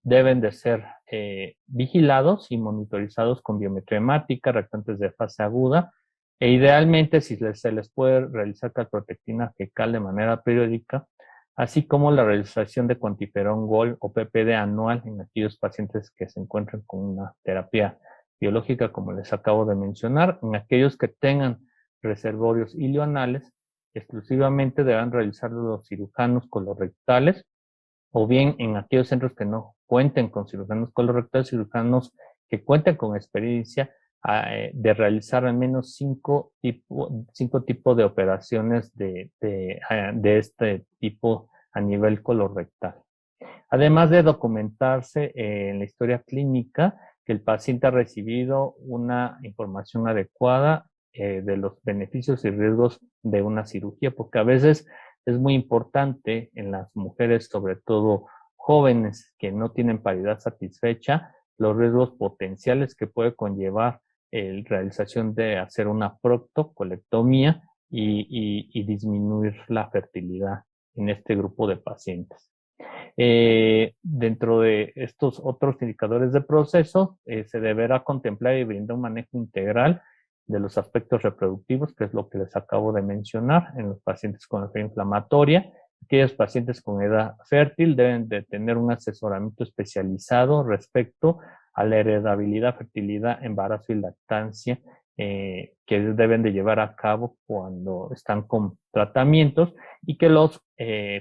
deben de ser vigilados y monitorizados con biometría hemática, reactantes de fase aguda, e idealmente si se les puede realizar calprotectina fecal de manera periódica, así como la realización de QuantiFERON GOLD o PPD anual en aquellos pacientes que se encuentran con una terapia biológica, como les acabo de mencionar. En aquellos que tengan reservorios ilioanales, exclusivamente deberán realizarlo los cirujanos colorectales, o bien en aquellos centros que no cuenten con cirujanos colorectales, cirujanos que cuenten con experiencia de realizar al menos 5 tipos de operaciones de este tipo a nivel colorectal. Además de documentarse en la historia clínica que el paciente ha recibido una información adecuada de los beneficios y riesgos de una cirugía, porque a veces es muy importante en las mujeres, sobre todo jóvenes que no tienen paridad satisfecha, los riesgos potenciales que puede conllevar la realización de hacer una proctocolectomía y disminuir la fertilidad en este grupo de pacientes. Dentro de estos otros indicadores de proceso, se deberá contemplar y brindar un manejo integral de los aspectos reproductivos, que es lo que les acabo de mencionar en los pacientes con enfermedad inflamatoria. Aquellos pacientes con edad fértil deben de tener un asesoramiento especializado respecto a la heredabilidad, fertilidad, embarazo y lactancia que deben de llevar a cabo cuando están con tratamientos, y que los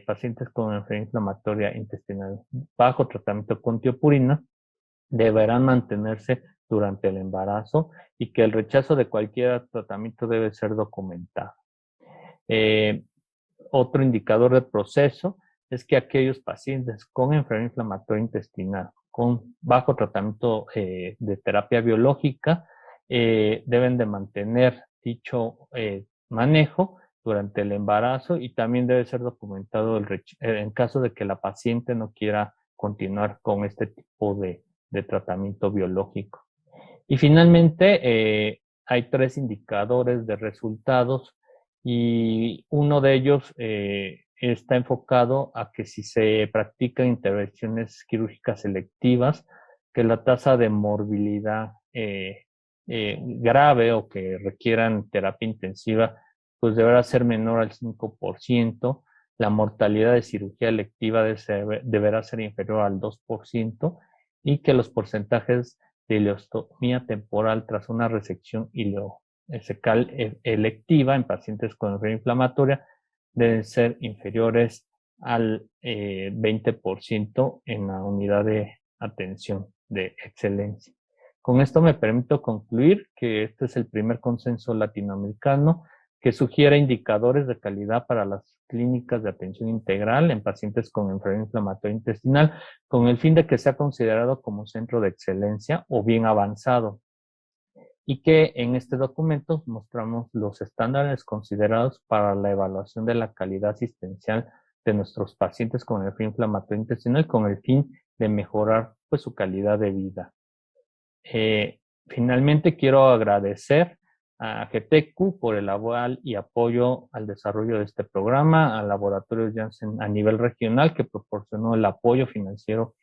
pacientes con enfermedad inflamatoria intestinal bajo tratamiento con tiopurina deberán mantenerse durante el embarazo, y que el rechazo de cualquier tratamiento debe ser documentado. Otro indicador de proceso es que aquellos pacientes con enfermedad inflamatoria intestinal con bajo tratamiento de terapia biológica deben de mantener dicho manejo durante el embarazo, y también debe ser documentado en caso de que la paciente no quiera continuar con este tipo de tratamiento biológico. Y finalmente, hay 3 indicadores de resultados, y uno de ellos está enfocado a que si se practican intervenciones quirúrgicas selectivas, que la tasa de morbilidad grave o que requieran terapia intensiva, pues deberá ser menor al 5%, la mortalidad de cirugía electiva deberá ser inferior al 2%, y que los porcentajes de ileostomía temporal tras una resección ileocecal electiva en pacientes con enfermedad inflamatoria deben ser inferiores al 20% en la unidad de atención de excelencia. Con esto me permito concluir que este es el primer consenso latinoamericano que sugiere indicadores de calidad para las clínicas de atención integral en pacientes con enfermedad inflamatoria intestinal, con el fin de que sea considerado como centro de excelencia o bien avanzado, y que en este documento mostramos los estándares considerados para la evaluación de la calidad asistencial de nuestros pacientes con enfermedad inflamatoria intestinal, con el fin de mejorar pues su calidad de vida. Finalmente quiero agradecer a GETECU por el aval y apoyo al desarrollo de este programa, al Laboratorio Janssen a nivel regional, que proporcionó el apoyo financiero,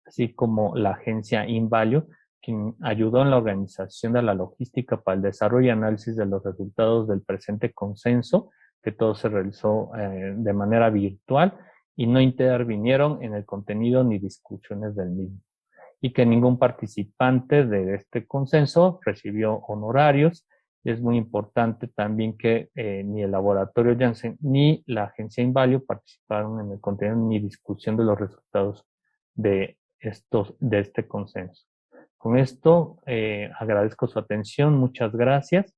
así como la agencia InValue, quien ayudó en la organización de la logística para el desarrollo y análisis de los resultados del presente consenso, que todo se realizó de manera virtual y no intervinieron en el contenido ni discusiones del mismo, y que ningún participante de este consenso recibió honorarios. Es muy importante también que ni el laboratorio Janssen ni la agencia InValue participaron en el contenido ni discusión de los resultados de este consenso. Con esto agradezco su atención, muchas gracias.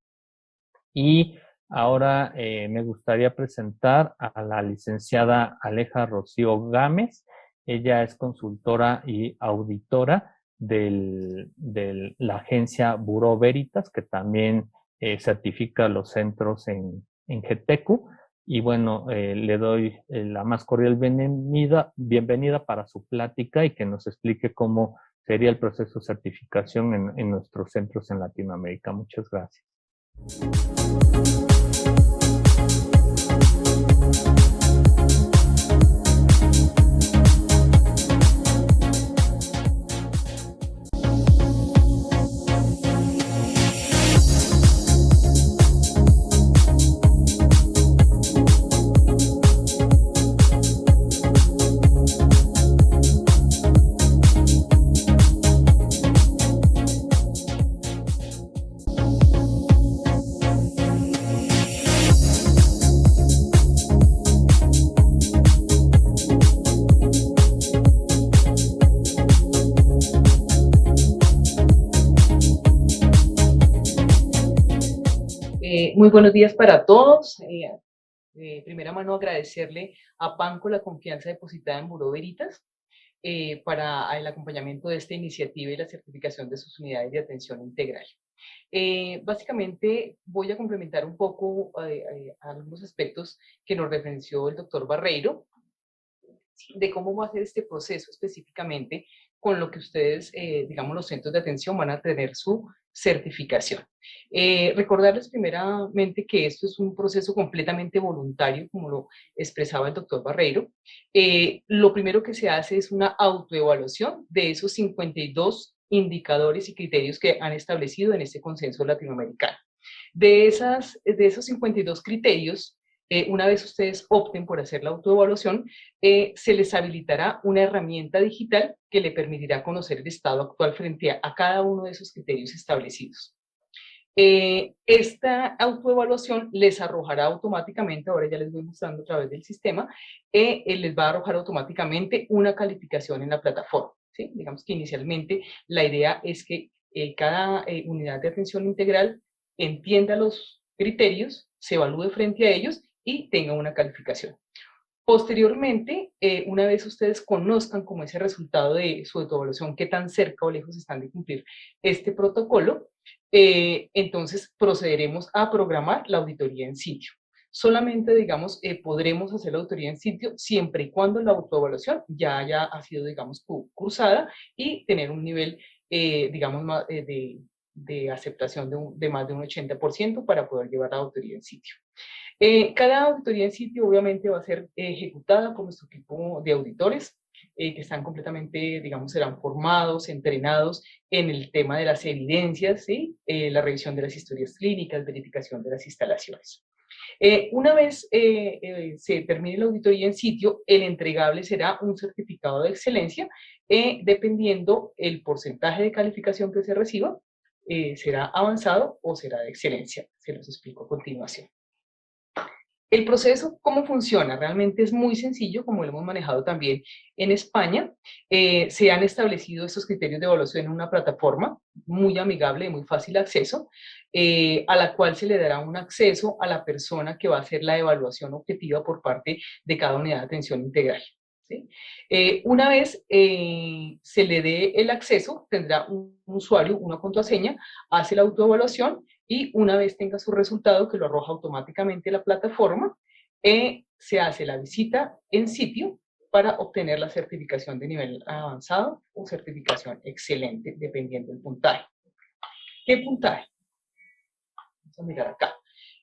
Y ahora me gustaría presentar a la licenciada Aleja Rocío Gámez. Ella es consultora y auditora de la agencia Bureau Veritas, que también certifica los centros en GETECU. Y bueno, le doy la más cordial bienvenida para su plática y que nos explique cómo sería el proceso de certificación en nuestros centros en Latinoamérica. Muchas gracias. Muy buenos días para todos. De primera mano agradecerle a Panco la confianza depositada en Bureau Veritas para el acompañamiento de esta iniciativa y la certificación de sus unidades de atención integral. Básicamente voy a complementar un poco algunos aspectos que nos referenció el doctor Barreiro de cómo va a ser este proceso específicamente con lo que ustedes, digamos, los centros de atención van a tener su certificación. Recordarles primeramente que esto es un proceso completamente voluntario, como lo expresaba el doctor Barreiro. Lo primero que se hace es una autoevaluación de esos 52 indicadores y criterios que han establecido en este consenso latinoamericano. De esos 52 criterios, una vez ustedes opten por hacer la autoevaluación, se les habilitará una herramienta digital que le permitirá conocer el estado actual frente a cada uno de esos criterios establecidos. Esta autoevaluación les arrojará automáticamente, ahora ya les voy mostrando a través del sistema, les va a arrojar automáticamente una calificación en la plataforma, ¿sí? Digamos que inicialmente la idea es que cada unidad de atención integral entienda los criterios, se evalúe frente a ellos y tenga una calificación. Posteriormente, una vez ustedes conozcan como ese resultado de su autoevaluación, qué tan cerca o lejos están de cumplir este protocolo, entonces procederemos a programar la auditoría en sitio. Solamente, digamos, podremos hacer la auditoría en sitio siempre y cuando la autoevaluación ya haya sido, digamos, cursada y tener un nivel, digamos, de aceptación de más de un 80% para poder llevar la auditoría en sitio. Cada auditoría en sitio obviamente va a ser ejecutada por nuestro equipo de auditores, que están completamente, digamos, serán formados, entrenados en el tema de las evidencias, ¿sí? La revisión de las historias clínicas, verificación de las instalaciones. Una vez se termine la auditoría en sitio, el entregable será un certificado de excelencia, dependiendo el porcentaje de calificación que se reciba, será avanzado o será de excelencia. Se los explico a continuación. El proceso, ¿cómo funciona? Realmente es muy sencillo, como lo hemos manejado también en España. Se han establecido estos criterios de evaluación en una plataforma muy amigable, de muy fácil acceso, a la cual se le dará un acceso a la persona que va a hacer la evaluación objetiva por parte de cada unidad de atención integral, ¿sí? Una vez se le dé el acceso, tendrá un usuario, una contraseña, hace la autoevaluación y una vez tenga su resultado, que lo arroja automáticamente la plataforma, se hace la visita en sitio para obtener la certificación de nivel avanzado o certificación excelente, dependiendo del puntaje. ¿Qué puntaje? Vamos a mirar acá.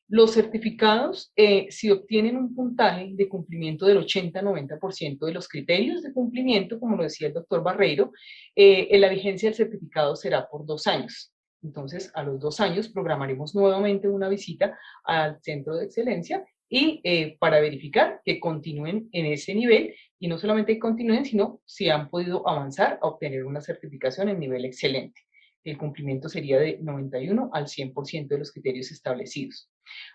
Los certificados, si obtienen un puntaje de cumplimiento del 80-90% de los criterios de cumplimiento, como lo decía el doctor Barreiro, la vigencia del certificado será por 2 años. Entonces, a los 2 años programaremos nuevamente una visita al centro de excelencia y para verificar que continúen en ese nivel, y no solamente que continúen, sino si han podido avanzar a obtener una certificación en nivel excelente. El cumplimiento sería de 91 al 100% de los criterios establecidos.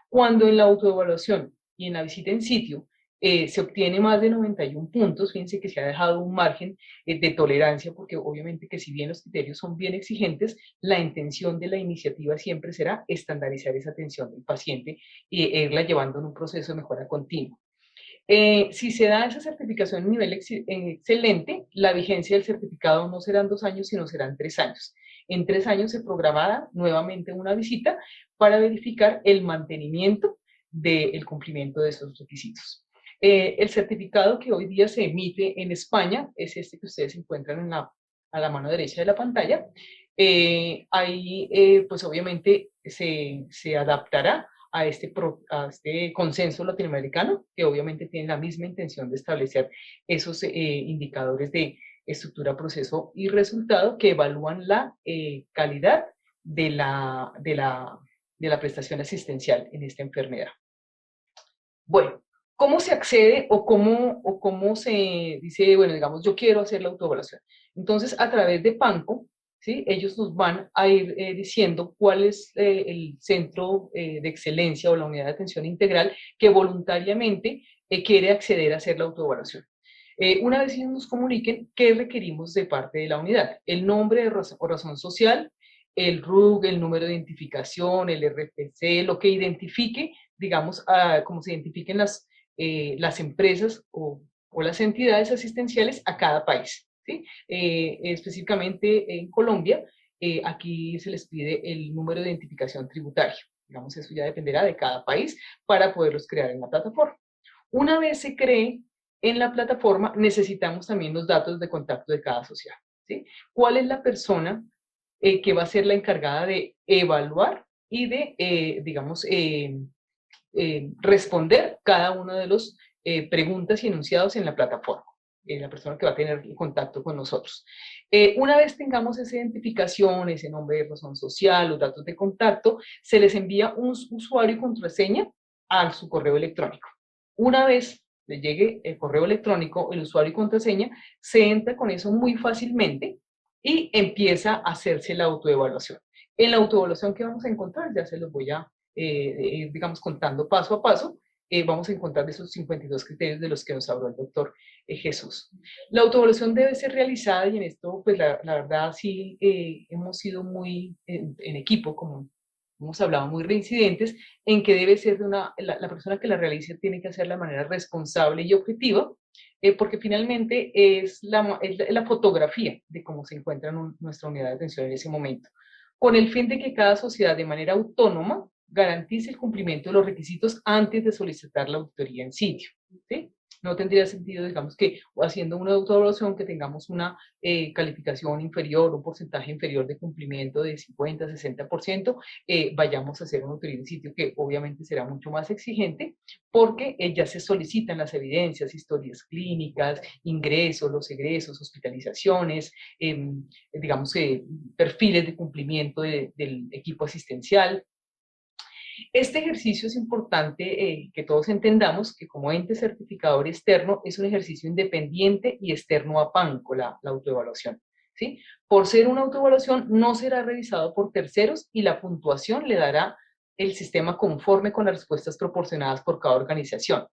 Cuando en la autoevaluación y en la visita en sitio se obtiene más de 91 puntos, fíjense que se ha dejado un margen de tolerancia, porque obviamente que si bien los criterios son bien exigentes, la intención de la iniciativa siempre será estandarizar esa atención del paciente y irla llevando en un proceso de mejora continua. Si se da esa certificación a nivel excelente, la vigencia del certificado no serán 2 años, sino serán 3 años. En 3 años se programará nuevamente una visita para verificar el mantenimiento del cumplimiento de esos requisitos. El certificado que hoy día se emite en España es este que ustedes encuentran a la mano derecha de la pantalla. Ahí, pues obviamente, se adaptará a este consenso latinoamericano, que obviamente tiene la misma intención de establecer esos indicadores de estructura, proceso y resultado que evalúan la calidad de la prestación asistencial en esta enfermedad. Bueno, ¿cómo se accede o cómo se dice, bueno, digamos, yo quiero hacer la autoevaluación? Entonces, a través de PANCO, ¿sí? Ellos nos van a ir diciendo cuál es el centro de excelencia o la unidad de atención integral que voluntariamente quiere acceder a hacer la autoevaluación. Una vez ellos nos comuniquen qué requerimos de parte de la unidad, el nombre o razón social, el RUC, el número de identificación, el RFC, lo que identifique, digamos, como se identifiquen las empresas o las entidades asistenciales a cada país, ¿sí? Específicamente en Colombia, aquí se les pide el número de identificación tributaria. Digamos, eso ya dependerá de cada país para poderlos crear en la plataforma. Una vez se cree en la plataforma, necesitamos también los datos de contacto de cada asociado. ¿sí? ¿Cuál es la persona que va a ser la encargada de evaluar y de, digamos, responder cada una de las preguntas y enunciados en la plataforma? La persona que va a tener contacto con nosotros. Una vez tengamos esa identificación, ese nombre de razón social, los datos de contacto, se les envía un usuario y contraseña a su correo electrónico. Una vez le llegue el correo electrónico, el usuario y contraseña, se entra con eso muy fácilmente y empieza a hacerse la autoevaluación. En la autoevaluación que vamos a encontrar, ya se los voy a, digamos, contando paso a paso, vamos a encontrar esos 52 criterios de los que nos habló el doctor Jesús. La autoevaluación debe ser realizada y en esto, pues la verdad sí hemos sido muy en equipo, como hemos hablado, muy reincidentes, en que debe ser de la persona que la realice tiene que hacerla de manera responsable y objetiva, porque finalmente es la fotografía de cómo se encuentra nuestra unidad de atención en ese momento, con el fin de que cada sociedad de manera autónoma garantice el cumplimiento de los requisitos antes de solicitar la auditoría en sitio, ¿sí? No tendría sentido, digamos, que haciendo una autoevaluación que tengamos una calificación inferior, un porcentaje inferior de cumplimiento de 50, 60%, vayamos a hacer una auditoría en sitio que obviamente será mucho más exigente porque ya se solicitan las evidencias, historias clínicas, ingresos, los egresos, hospitalizaciones, digamos, perfiles de cumplimiento del equipo asistencial. Este ejercicio es importante que todos entendamos que como ente certificador externo es un ejercicio independiente y externo a PANCO, la autoevaluación, ¿sí? Por ser una autoevaluación no será revisado por terceros y la puntuación le dará el sistema conforme con las respuestas proporcionadas por cada organización.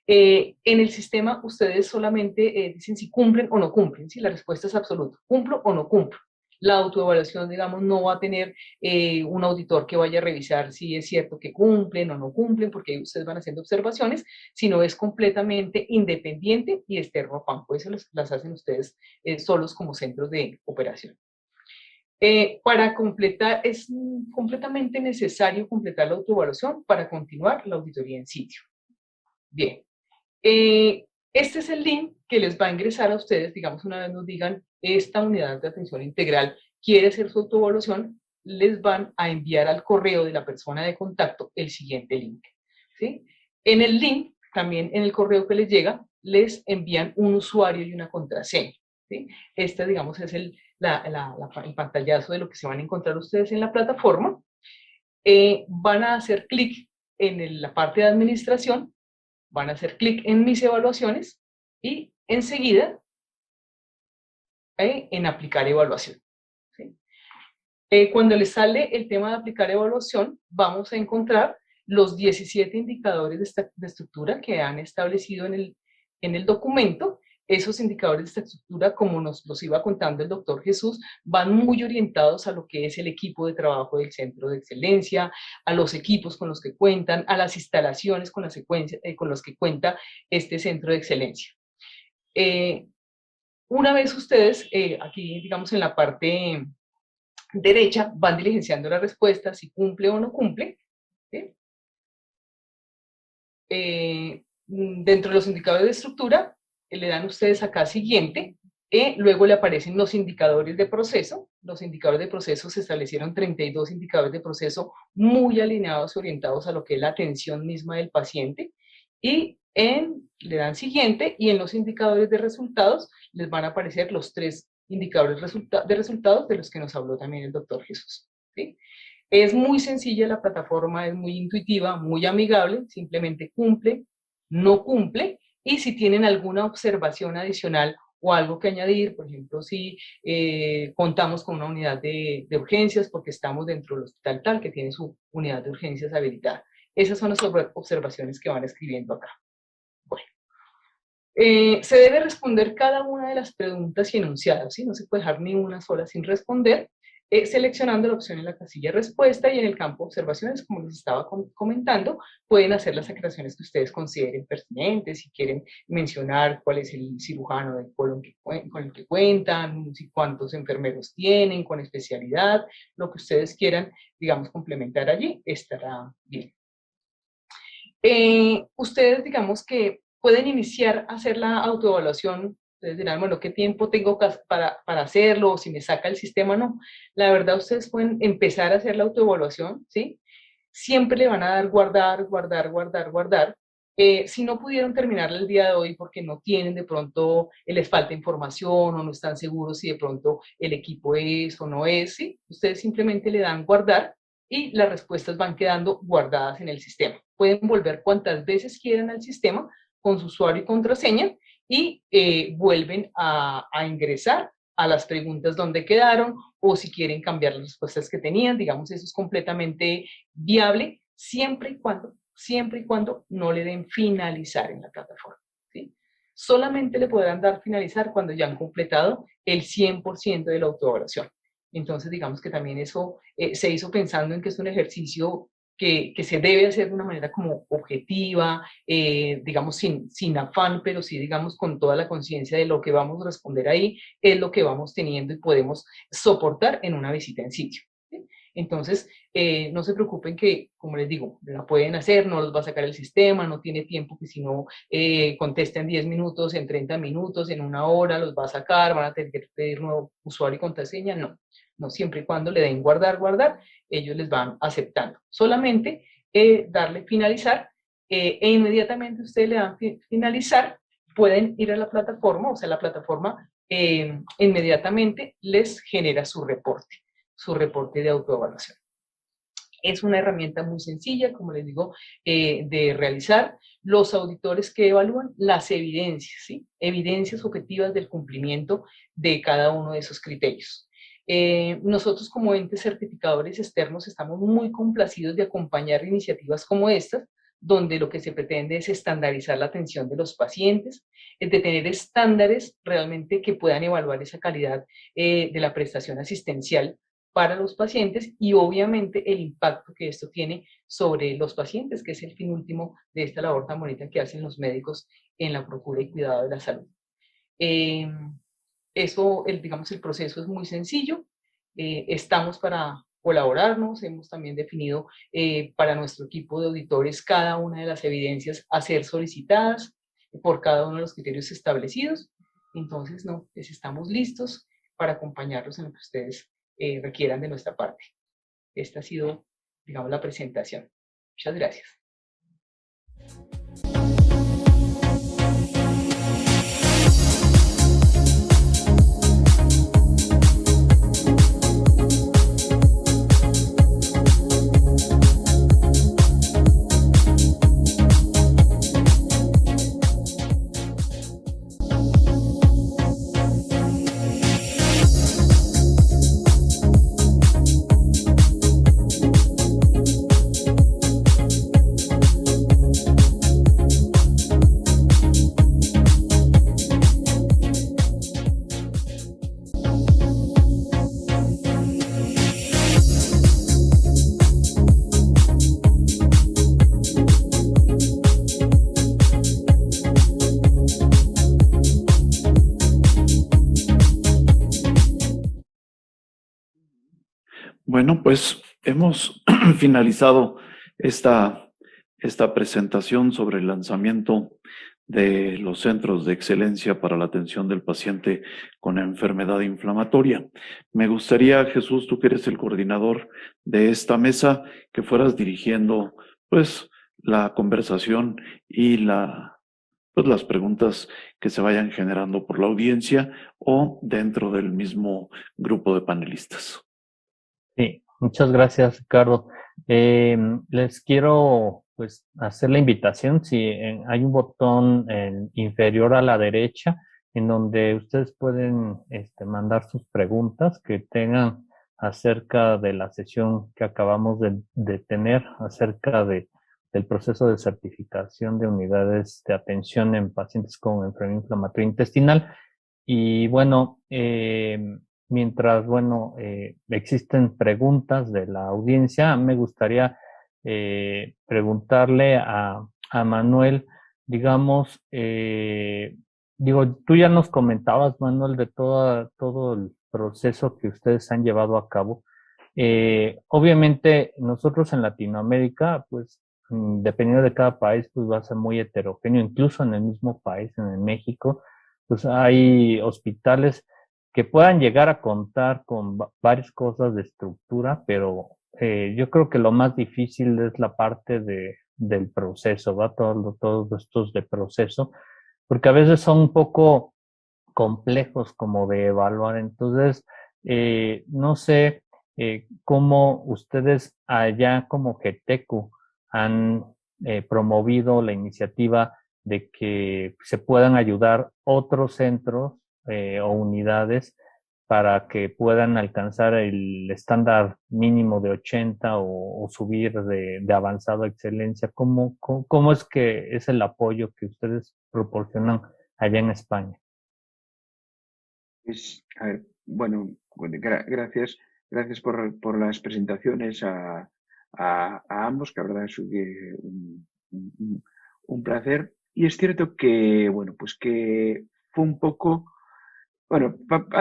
En el sistema ustedes solamente dicen si cumplen o no cumplen, si la respuesta es absoluta, cumplo o no cumplo. La autoevaluación, digamos, no va a tener un auditor que vaya a revisar si es cierto que cumplen o no cumplen, porque ustedes van haciendo observaciones, sino es completamente independiente y externo a PANCO. Eso las hacen ustedes solos como centros de operación. Para completar, es completamente necesario completar la autoevaluación para continuar la auditoría en sitio. Bien. Este es el link que les va a ingresar a ustedes, digamos, una vez nos digan, esta unidad de atención integral quiere hacer su autoevaluación, les van a enviar al correo de la persona de contacto el siguiente link, ¿sí? En el link, también en el correo que les llega, les envían un usuario y una contraseña, ¿sí? Este, digamos, es el pantallazo de lo que se van a encontrar ustedes en la plataforma. Van a hacer clic en la parte de administración, van a hacer clic en mis evaluaciones y enseguida en aplicar evaluación, ¿sí? Cuando les sale el tema de aplicar evaluación, vamos a encontrar los 17 indicadores de estructura que han establecido en el documento. Esos indicadores de esta estructura, como nos los iba contando el doctor Jesús, van muy orientados a lo que es el equipo de trabajo del Centro de Excelencia, a los equipos con los que cuentan, a las instalaciones con los que cuenta este Centro de Excelencia. Una vez ustedes, aquí digamos en la parte derecha, van diligenciando la respuesta, si cumple o no cumple, ¿sí? Dentro de los indicadores de estructura, le dan ustedes acá siguiente, luego le aparecen los indicadores de proceso. Los indicadores de proceso se establecieron 32 indicadores de proceso muy alineados y orientados a lo que es la atención misma del paciente, y le dan siguiente, y en los indicadores de resultados les van a aparecer los 3 indicadores de resultados de los que nos habló también el doctor Jesús, ¿sí? Es muy sencilla la plataforma, es muy intuitiva, muy amigable, simplemente cumple, no cumple, y si tienen alguna observación adicional o algo que añadir, por ejemplo, si contamos con una unidad de urgencias porque estamos dentro del hospital tal que tiene su unidad de urgencias habilitada. Esas son las observaciones que van escribiendo acá. Bueno, se debe responder cada una de las preguntas y enunciados, ¿sí? No se puede dejar ni una sola sin responder, seleccionando la opción en la casilla respuesta, y en el campo observaciones, como les estaba comentando, pueden hacer las aclaraciones que ustedes consideren pertinentes, si quieren mencionar cuál es el cirujano del colon con el que cuentan, si cuántos enfermeros tienen con especialidad, lo que ustedes quieran, digamos, complementar allí, estará bien. Ustedes, digamos que pueden iniciar a hacer la autoevaluación Ustedes dirán, bueno, ¿qué tiempo tengo para hacerlo? O si me saca el sistema, no. La verdad, ustedes pueden empezar a hacer la autoevaluación, ¿sí? Siempre le van a dar guardar, guardar, guardar, guardar. Si no pudieron terminarla el día de hoy porque no tienen de pronto, les falta información o no están seguros si de pronto el equipo es o no es, ¿sí? Ustedes simplemente le dan guardar y las respuestas van quedando guardadas en el sistema. Pueden volver cuantas veces quieran al sistema con su usuario y contraseña y vuelven a ingresar a las preguntas donde quedaron o si quieren cambiar las respuestas que tenían, digamos, eso es completamente viable siempre y cuando no le den finalizar en la plataforma, ¿sí? Solamente le podrán dar finalizar cuando ya han completado el 100% de la autoevaluación. Entonces, digamos que también eso se hizo pensando en que es un ejercicio que se debe hacer de una manera como objetiva, digamos sin afán, pero sí, digamos, con toda la conciencia de lo que vamos a responder ahí, es lo que vamos teniendo y podemos soportar en una visita en sitio, ¿sí? Entonces, no se preocupen que, como les digo, la pueden hacer, no los va a sacar el sistema, no tiene tiempo que si no contesta en 10 minutos, en 30 minutos, en una hora, los va a sacar, van a tener que pedir nuevo usuario y contraseña, no. No, siempre y cuando le den guardar, guardar, ellos les van aceptando. Solamente darle finalizar e inmediatamente ustedes le dan finalizar, pueden ir a la plataforma, o sea, la plataforma inmediatamente les genera su reporte de autoevaluación. Es una herramienta muy sencilla, como les digo, de realizar. Los auditores que evalúan las evidencias, ¿sí? Evidencias objetivas del cumplimiento de cada uno de esos criterios. Nosotros como entes certificadores externos estamos muy complacidos de acompañar iniciativas como estas, donde lo que se pretende es estandarizar la atención de los pacientes, de tener estándares realmente que puedan evaluar esa calidad de la prestación asistencial para los pacientes y obviamente el impacto que esto tiene sobre los pacientes, que es el fin último de esta labor tan bonita que hacen los médicos en la procura y cuidado de la salud. Digamos, el proceso es muy sencillo, estamos para colaborarnos, hemos también definido para nuestro equipo de auditores cada una de las evidencias a ser solicitadas por cada uno de los criterios establecidos, entonces pues estamos listos para acompañarlos en lo que ustedes requieran de nuestra parte. Esta ha sido, digamos, la presentación. Muchas gracias. Bueno, pues hemos finalizado esta presentación sobre el lanzamiento de los Centros de Excelencia para la Atención del Paciente con Enfermedad Inflamatoria. Me gustaría, Jesús, tú que eres el coordinador de esta mesa, que fueras dirigiendo pues la conversación y pues las preguntas que se vayan generando por la audiencia o dentro del mismo grupo de panelistas. Sí, muchas gracias, Ricardo. Les quiero pues hacer la invitación, si hay un botón inferior a la derecha en donde ustedes pueden mandar sus preguntas que tengan acerca de la sesión que acabamos de tener, acerca del proceso de certificación de unidades de atención en pacientes con enfermedad inflamatoria intestinal. Y bueno, mientras, existen preguntas de la audiencia, me gustaría preguntarle a Manuel, digamos, tú ya nos comentabas, Manuel, de todo el proceso que ustedes han llevado a cabo. Obviamente, nosotros en Latinoamérica, pues, dependiendo de cada país, pues va a ser muy heterogéneo, incluso en el mismo país, en el México, pues hay hospitales que puedan llegar a contar con varias cosas de estructura, pero yo creo que lo más difícil es la parte del proceso, ¿va? Todos estos de proceso, porque a veces son un poco complejos como de evaluar. Entonces, no sé cómo ustedes allá como GETECU han promovido la iniciativa de que se puedan ayudar otros centros o unidades para que puedan alcanzar el estándar mínimo de 80 o subir de avanzado a excelencia. ¿Cómo es que es el apoyo que ustedes proporcionan allá en España? A ver, bueno, gracias, gracias por las presentaciones a ambos, que la verdad es que un placer. Y es cierto que, bueno, pues que fue un poco, bueno,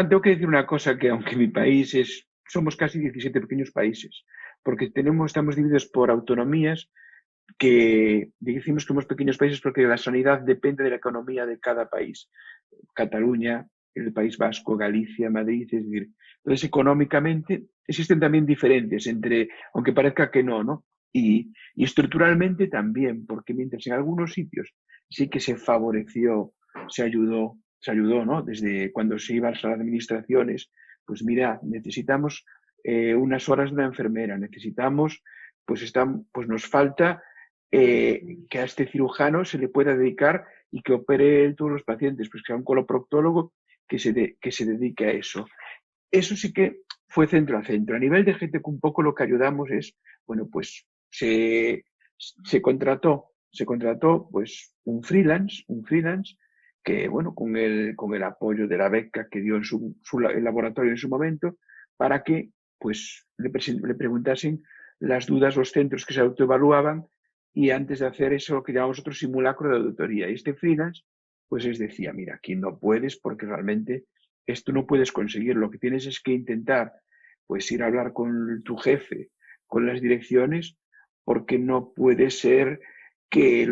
tengo que decir una cosa, que aunque mi país somos casi 17 pequeños países, porque estamos divididos por autonomías, que decimos que somos pequeños países porque la sanidad depende de la economía de cada país. Cataluña, el País Vasco, Galicia, Madrid, es decir, entonces económicamente existen también diferencias entre, aunque parezca que no, ¿no? Y estructuralmente también, porque mientras en algunos sitios sí que se favoreció, se ayudó, ¿no? Desde cuando se iba a las administraciones, pues mira, necesitamos unas horas de una enfermera, necesitamos, pues nos falta que a este cirujano se le pueda dedicar y que opere todos los pacientes, pues que sea un coloproctólogo que se dedique a eso. Eso sí que fue centro a centro. A nivel de GTQ un poco lo que ayudamos es, bueno, pues se contrató pues un freelance que, bueno, con el apoyo de la beca que dio el laboratorio en su momento, para que pues le preguntasen las dudas los centros que se autoevaluaban, y antes de hacer eso, lo que llamamos otro simulacro de auditoría. Y este freelance pues les decía, mira, aquí no puedes porque realmente esto no puedes conseguir. Lo que tienes es que intentar pues ir a hablar con tu jefe, con las direcciones, porque no puede ser que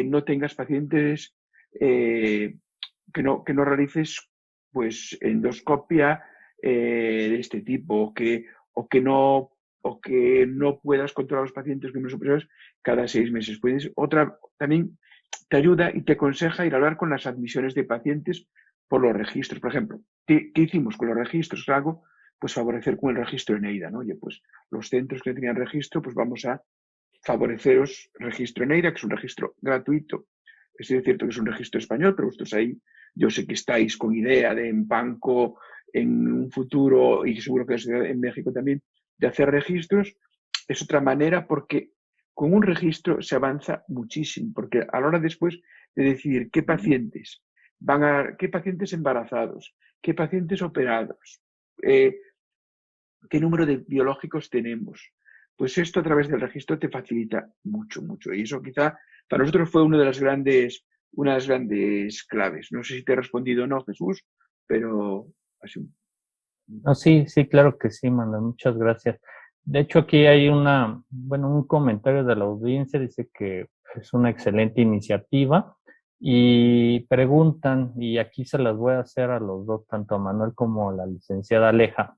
no tengas pacientes, que no realices pues endoscopia de este tipo, o que no puedas controlar a los pacientes números superiores cada 6 meses. También te ayuda y te aconseja ir a hablar con las admisiones de pacientes por los registros. Por ejemplo, ¿qué hicimos con los registros? Algo, pues favorecer con el registro ENEIDA, ¿no? Oye, pues los centros que tenían registro, pues vamos a favoreceros registro ENEIDA, que es un registro gratuito. Es cierto que es un registro español, pero vosotros ahí, yo sé que estáis con idea de en banco, en un futuro, y seguro que en México también, de hacer registros. Es otra manera, porque con un registro se avanza muchísimo, porque a la hora después de decidir qué pacientes qué pacientes embarazados, qué pacientes operados, qué número de biológicos tenemos, pues esto a través del registro te facilita mucho, mucho. Y eso quizá para nosotros fue una de las grandes claves. No sé si te he respondido o no, Jesús, pero así. No, sí, sí, claro que sí, Manuel, muchas gracias. De hecho, aquí hay un comentario de la audiencia, dice que es una excelente iniciativa y preguntan, y aquí se las voy a hacer a los dos, tanto a Manuel como a la licenciada Aleja.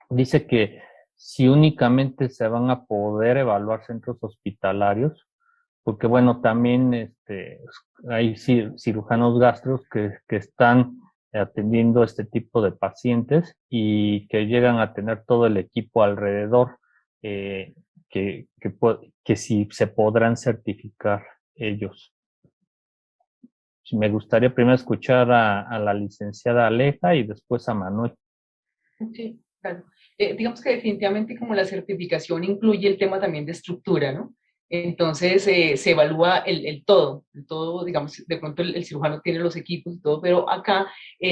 Dice que si únicamente se van a poder evaluar centros hospitalarios, porque bueno, también hay cirujanos gastros que están atendiendo este tipo de pacientes y que llegan a tener todo el equipo alrededor, eh, que si se podrán certificar ellos. Me gustaría primero escuchar a la licenciada Aleja y después a Manuel. Sí, claro. Digamos que definitivamente como la certificación incluye el tema también de estructura, ¿no? Entonces se evalúa el todo, digamos, de pronto el cirujano tiene los equipos y todo, pero acá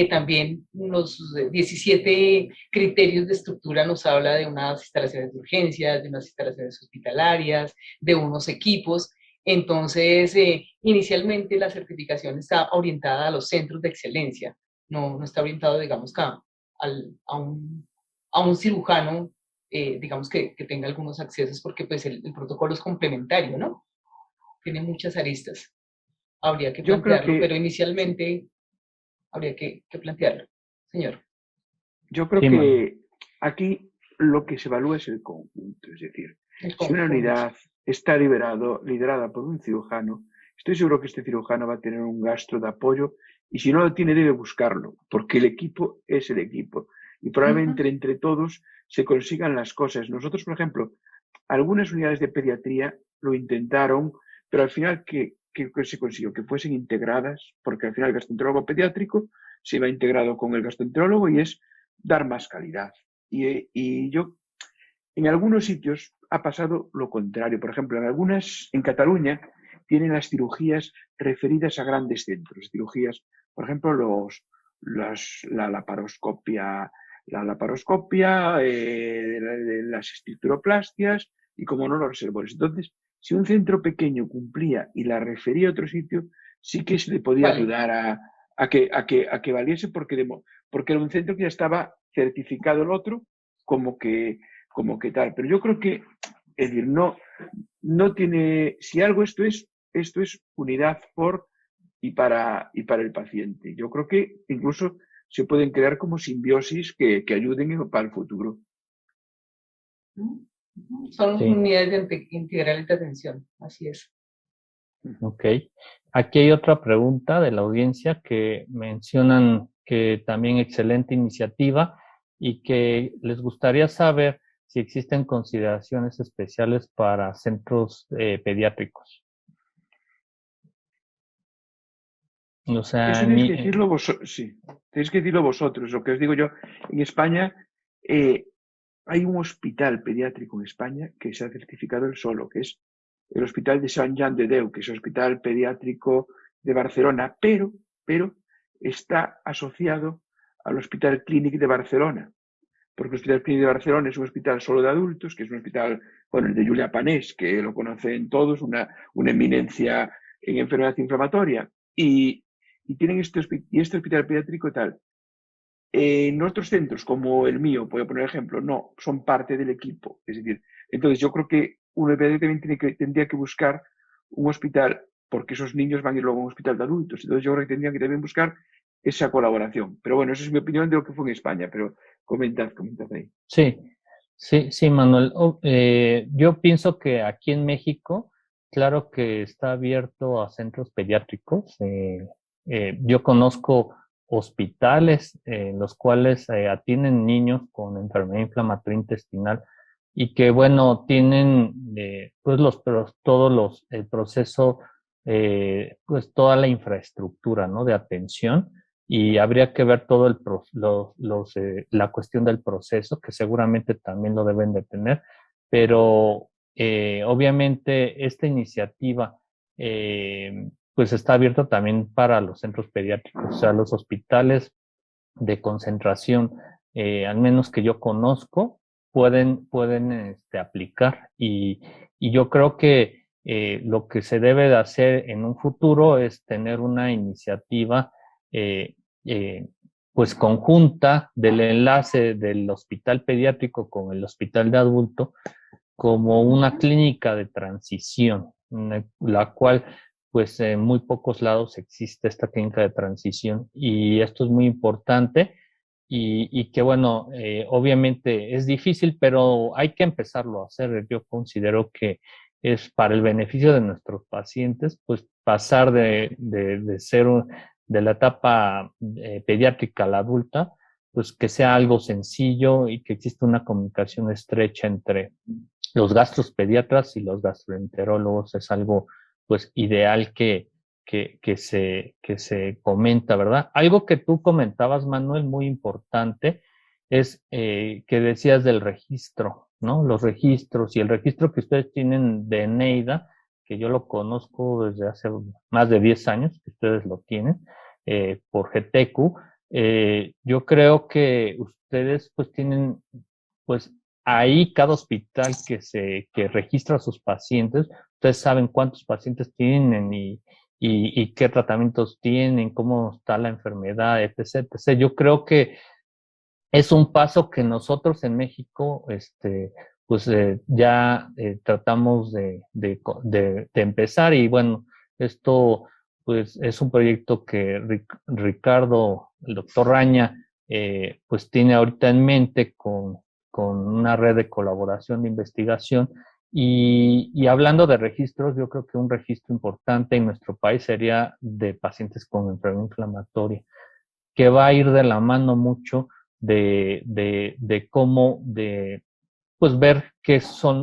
también los 17 criterios de estructura nos habla de unas instalaciones de urgencias, de unas instalaciones hospitalarias, de unos equipos. Entonces, inicialmente la certificación está orientada a los centros de excelencia, no está orientado, digamos, a un cirujano, digamos, que tenga algunos accesos, porque pues el protocolo es complementario, ¿no? Tiene muchas aristas. Habría que Yo creo plantearlo, que pero inicialmente habría que plantearlo. Señor. Yo creo que aquí lo que se evalúa es el conjunto, es decir, si una unidad está liderada por un cirujano, estoy seguro que este cirujano va a tener un gasto de apoyo y si no lo tiene debe buscarlo, porque el equipo es el equipo y probablemente entre todos se consigan las cosas. Nosotros, por ejemplo, algunas unidades de pediatría lo intentaron, pero al final, ¿qué se consiguió? Que fuesen integradas, porque al final el gastroenterólogo pediátrico se va integrado con el gastroenterólogo y es dar más calidad. Y yo, en algunos sitios ha pasado lo contrario. Por ejemplo, en Cataluña, tienen las cirugías referidas a grandes centros. Cirugías, por ejemplo, la laparoscopia, las estructuroplastias y, como no, los reservorios. Entonces, si un centro pequeño cumplía y la refería a otro sitio, sí que se le podía ayudar a que valiese porque era un centro que ya estaba certificado el otro como que tal. Pero yo creo que, es decir, no tiene, si algo esto es unidad por y para el paciente. Yo creo que incluso se pueden crear como simbiosis que ayuden para el futuro. Son unidades integrales de atención, así es. Ok. Aquí hay otra pregunta de la audiencia que mencionan que también excelente iniciativa y que les gustaría saber si existen consideraciones especiales para centros pediátricos. O sea, eso tenéis que decirlo vosotros. Sí, tenéis que decirlo vosotros. Lo que os digo yo, en España hay un hospital pediátrico en España que se ha certificado el solo, que es el Hospital de Sant Jan de Déu, que es el Hospital Pediátrico de Barcelona, pero está asociado al Hospital Clínic de Barcelona, porque el Hospital Clínic de Barcelona es un hospital solo de adultos, que es un hospital, bueno, el de Julia Panés, que lo conocen todos, una eminencia en enfermedad inflamatoria, y tienen este hospital pediátrico tal. En otros centros, como el mío, voy a poner ejemplo, no, son parte del equipo. Es decir, entonces yo creo que uno también tendría que buscar un hospital, porque esos niños van a ir luego a un hospital de adultos. Entonces yo creo que tendrían que también buscar esa colaboración. Pero bueno, esa es mi opinión de lo que fue en España, pero comentad ahí. Sí, Manuel. Yo pienso que aquí en México, claro que está abierto a centros pediátricos. Yo conozco hospitales en los cuales atienden niños con enfermedad inflamatoria intestinal y que, bueno, tienen pues el proceso, pues toda la infraestructura, ¿no? De atención, y habría que ver todo la cuestión del proceso, que seguramente también lo deben de tener, pero obviamente esta iniciativa pues está abierta también para los centros pediátricos, o sea, los hospitales de concentración, al menos que yo conozco, pueden aplicar y yo creo que lo que se debe de hacer en un futuro es tener una iniciativa pues conjunta del enlace del hospital pediátrico con el hospital de adulto como una clínica de transición, la cual pues en muy pocos lados existe esta clínica de transición y esto es muy importante y que bueno, obviamente es difícil, pero hay que empezarlo a hacer. Yo considero que es para el beneficio de nuestros pacientes, pues pasar de ser de la etapa pediátrica a la adulta, pues que sea algo sencillo y que exista una comunicación estrecha entre los gastropediatras y los gastroenterólogos. Es algo pues ideal que se comenta, ¿verdad? Algo que tú comentabas, Manuel, muy importante, es que decías del registro, ¿no? Los registros y el registro que ustedes tienen de Eneida, que yo lo conozco desde hace más de 10 años, que ustedes lo tienen, por GTQ. Yo creo que ustedes pues tienen, pues ahí cada hospital que registra a sus pacientes, ustedes saben cuántos pacientes tienen y qué tratamientos tienen, cómo está la enfermedad, etc., etc. Yo creo que es un paso que nosotros en México, pues ya tratamos de empezar y bueno, esto pues es un proyecto que Ricardo, el doctor Raña, pues tiene ahorita en mente con una red de colaboración de investigación. Y hablando de registros, yo creo que un registro importante en nuestro país sería de pacientes con enfermedad inflamatoria, que va a ir de la mano mucho de cómo, pues ver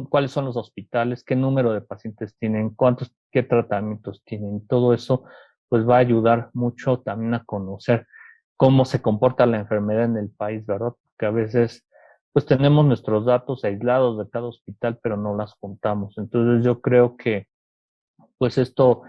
cuáles son los hospitales, qué número de pacientes tienen, qué tratamientos tienen. Todo eso pues va a ayudar mucho también a conocer cómo se comporta la enfermedad en el país, ¿verdad? Porque a veces pues tenemos nuestros datos aislados de cada hospital, pero no las contamos. Entonces yo creo que pues esto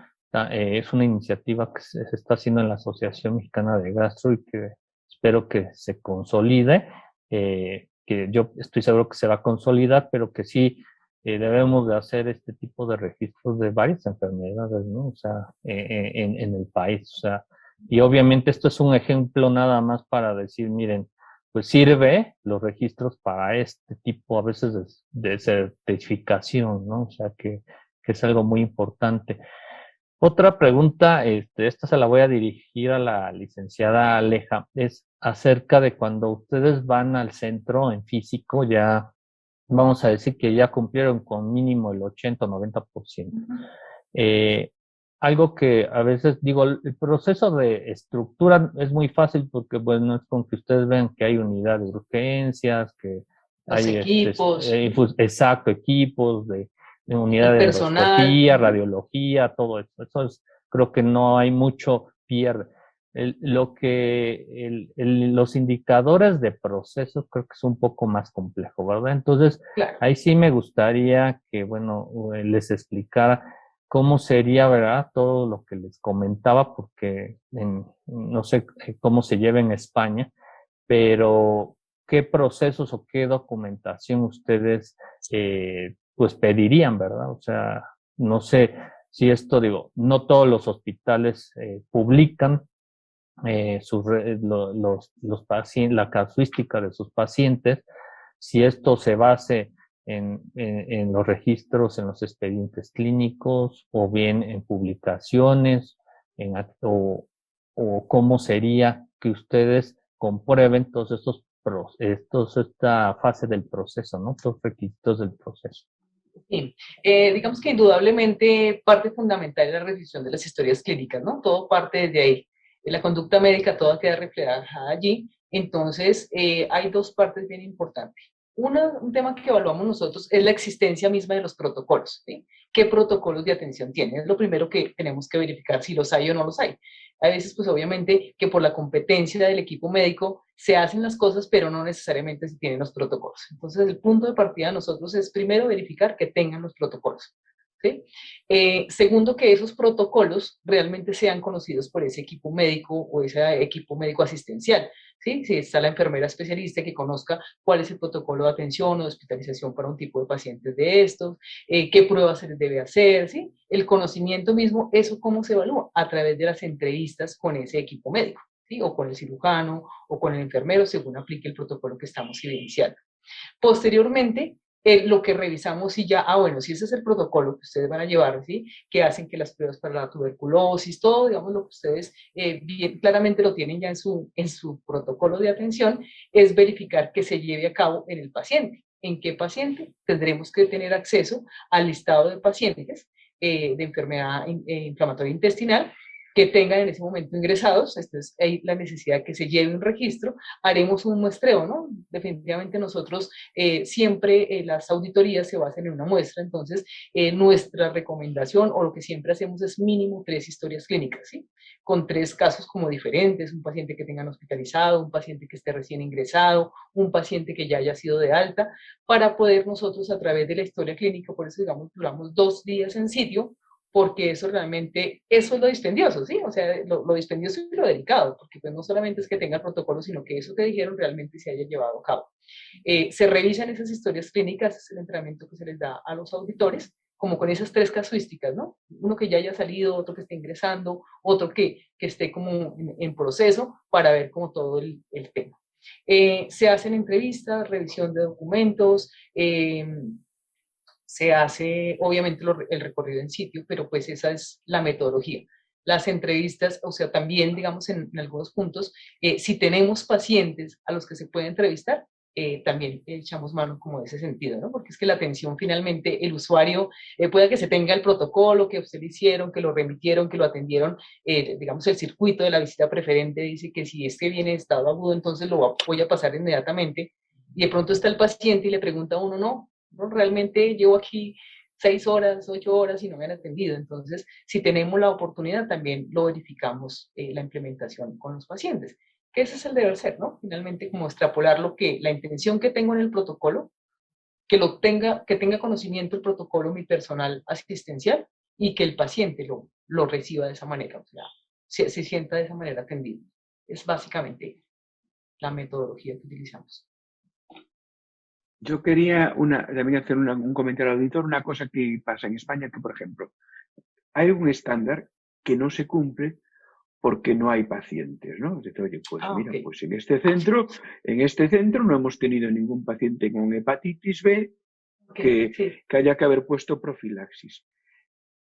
es una iniciativa que se está haciendo en la Asociación Mexicana de Gastro y que espero que se consolide, que yo estoy seguro que se va a consolidar, pero que sí debemos de hacer este tipo de registros de varias enfermedades, ¿no? O sea, en el país, o sea, y obviamente esto es un ejemplo nada más para decir, miren, pues sirve los registros para este tipo a veces de certificación, ¿no? O sea, que es algo muy importante. Otra pregunta, esta se la voy a dirigir a la licenciada Aleja, es acerca de cuando ustedes van al centro en físico, ya vamos a decir que ya cumplieron con mínimo el 80 o 90%. Algo que a veces digo, el proceso de estructura es muy fácil porque bueno, es con que ustedes vean que hay unidades de urgencias, que los hay equipos, exacto, equipos de unidad el de personal. endoscopía, radiología, todo eso. Eso es, creo que no hay mucho pierde. Los indicadores de proceso creo que es un poco más complejo, ¿verdad? Entonces, Claro. ahí sí me gustaría que, bueno, les explicara cómo sería, ¿verdad? Todo lo que les comentaba, porque no sé cómo se lleva en España, pero qué procesos o qué documentación ustedes pues pedirían, ¿verdad? O sea, no sé si esto, digo, no todos los hospitales publican la casuística de sus pacientes, si esto se base en los registros, en los expedientes clínicos o bien en publicaciones, o cómo sería que ustedes comprueben todos esta fase del proceso, ¿no? Estos requisitos del proceso. Sí. Digamos que indudablemente parte fundamental es la revisión de las historias clínicas, ¿no? Todo parte desde ahí. La conducta médica toda queda reflejada allí. Entonces, hay dos partes bien importantes. Un tema que evaluamos nosotros es la existencia misma de los protocolos, ¿sí? ¿Qué protocolos de atención tienen? Es lo primero que tenemos que verificar si los hay o no los hay. A veces, pues obviamente, que por la competencia del equipo médico se hacen las cosas, pero no necesariamente se tienen los protocolos. Entonces, el punto de partida de nosotros es primero verificar que tengan los protocolos. ¿Sí? Segundo, que esos protocolos realmente sean conocidos por ese equipo médico o ese equipo médico asistencial. ¿Sí? Si está la enfermera especialista que conozca cuál es el protocolo de atención o de hospitalización para un tipo de pacientes de estos, qué pruebas se les debe hacer, ¿sí? El conocimiento mismo, ¿eso cómo se evalúa? A través de las entrevistas con ese equipo médico, ¿sí? O con el cirujano o con el enfermero, según aplique el protocolo que estamos evidenciando. Posteriormente, lo que revisamos y ya, bueno, si ese es el protocolo que ustedes van a llevar, ¿sí? Que hacen que las pruebas para la tuberculosis, todo, digamos, lo que ustedes bien claramente lo tienen ya en su protocolo de atención, es verificar que se lleve a cabo en el paciente. ¿En qué paciente? Tendremos que tener acceso al listado de pacientes de enfermedad inflamatoria intestinal que tengan en ese momento ingresados. Esto es la necesidad de que se lleve un registro. Haremos un muestreo, ¿no? Definitivamente nosotros siempre las auditorías se basan en una muestra, entonces nuestra recomendación o lo que siempre hacemos es mínimo 3 historias clínicas, ¿sí? Con 3 casos como diferentes, un paciente que tengan hospitalizado, un paciente que esté recién ingresado, un paciente que ya haya sido de alta, para poder nosotros a través de la historia clínica, por eso digamos duramos 2 días en sitio, porque eso realmente, eso es lo dispendioso, ¿sí? O sea, lo dispendioso y lo delicado, porque pues no solamente es que tenga el protocolo, sino que eso que dijeron realmente se haya llevado a cabo. Se revisan esas historias clínicas, es el entrenamiento que se les da a los auditores, como con esas 3 casuísticas, ¿no? Uno que ya haya salido, otro que esté ingresando, otro que esté como en proceso, para ver como todo el tema. Se hacen entrevistas, revisión de documentos, se hace obviamente el recorrido en sitio, pero pues esa es la metodología. las entrevistas, o sea, también, digamos, en algunos puntos, si tenemos pacientes a los que se puede entrevistar, también echamos mano como de ese sentido, ¿no? Porque es que la atención finalmente, el usuario, puede que se tenga el protocolo que usted le hicieron, que lo remitieron, que lo atendieron, digamos, el circuito de la visita preferente dice que si es que viene de estado agudo, entonces lo voy a pasar inmediatamente, y de pronto está el paciente y le pregunta a uno, no, realmente llevo aquí 6 horas, 8 horas y no me han atendido. Entonces, si tenemos la oportunidad, también lo verificamos la implementación con los pacientes. Que ese es el deber ser, ¿no? Finalmente, como extrapolar lo que, la intención que tengo en el protocolo, que tenga conocimiento el protocolo mi personal asistencial y que el paciente lo reciba de esa manera, o sea, se sienta de esa manera atendido. Es básicamente la metodología que utilizamos. Yo quería también hacer un comentario al auditor, una cosa que pasa en España, que por ejemplo, hay un estándar que no se cumple porque no hay pacientes, ¿no? Entonces, oye, pues mira, Okay. pues en este centro no hemos tenido ningún paciente con hepatitis B que haya que haber puesto profilaxis.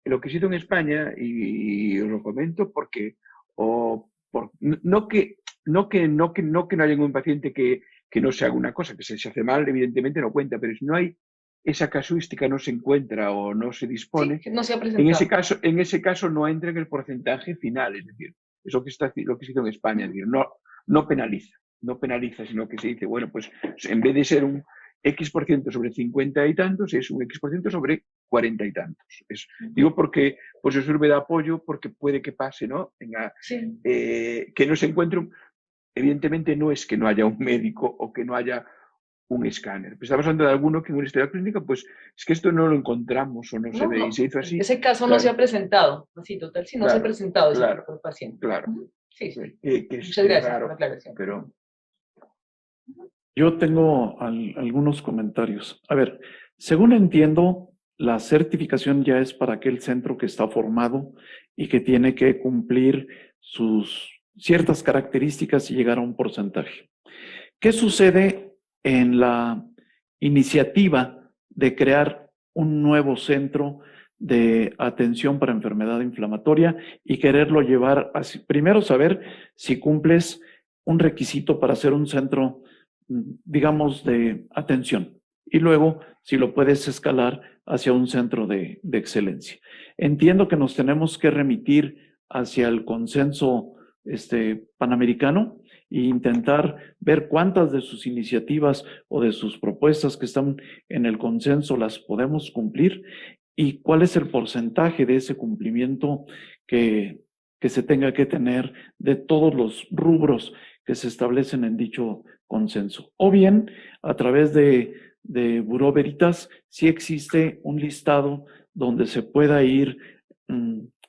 Lo que he sido en España, y os lo comento porque, no que no haya ningún paciente que no se haga una cosa, que se hace mal, evidentemente no cuenta, pero si no hay esa casuística, no se encuentra o no se dispone, sí, no se ha presentado. en ese caso no entra en el porcentaje final, es decir, es lo que se hizo en España, es decir, no penaliza, sino que se dice, bueno, pues en vez de ser un X% sobre 50 y tantos, es un X% sobre 40 y tantos. Digo porque pues eso sirve de apoyo, porque puede que pase, ¿no? Sí. Que no se encuentre, evidentemente no es que no haya un médico o que no haya un escáner. Pues estamos hablando de alguno que en una historia clínica, pues es que esto no lo encontramos o no se ve y se hizo así. Ese caso claro. No se ha presentado, así total, si no se ha presentado ese tipo de paciente. Claro. Sí, sí. Muchas gracias por la aclaración. Pero... Yo tengo algunos comentarios. A ver, según entiendo, la certificación ya es para aquel centro que está formado y que tiene que cumplir sus ciertas características y llegar a un porcentaje. ¿Qué sucede en la iniciativa de crear un nuevo centro de atención para enfermedad inflamatoria y quererlo llevar a, primero saber si cumples un requisito para ser un centro, digamos, de atención, y luego si lo puedes escalar hacia un centro de excelencia? Entiendo que nos tenemos que remitir hacia el consenso panamericano e intentar ver cuántas de sus iniciativas o de sus propuestas que están en el consenso las podemos cumplir y cuál es el porcentaje de ese cumplimiento que se tenga que tener de todos los rubros que se establecen en dicho consenso. O bien, a través de Buró Veritas, sí existe un listado donde se pueda ir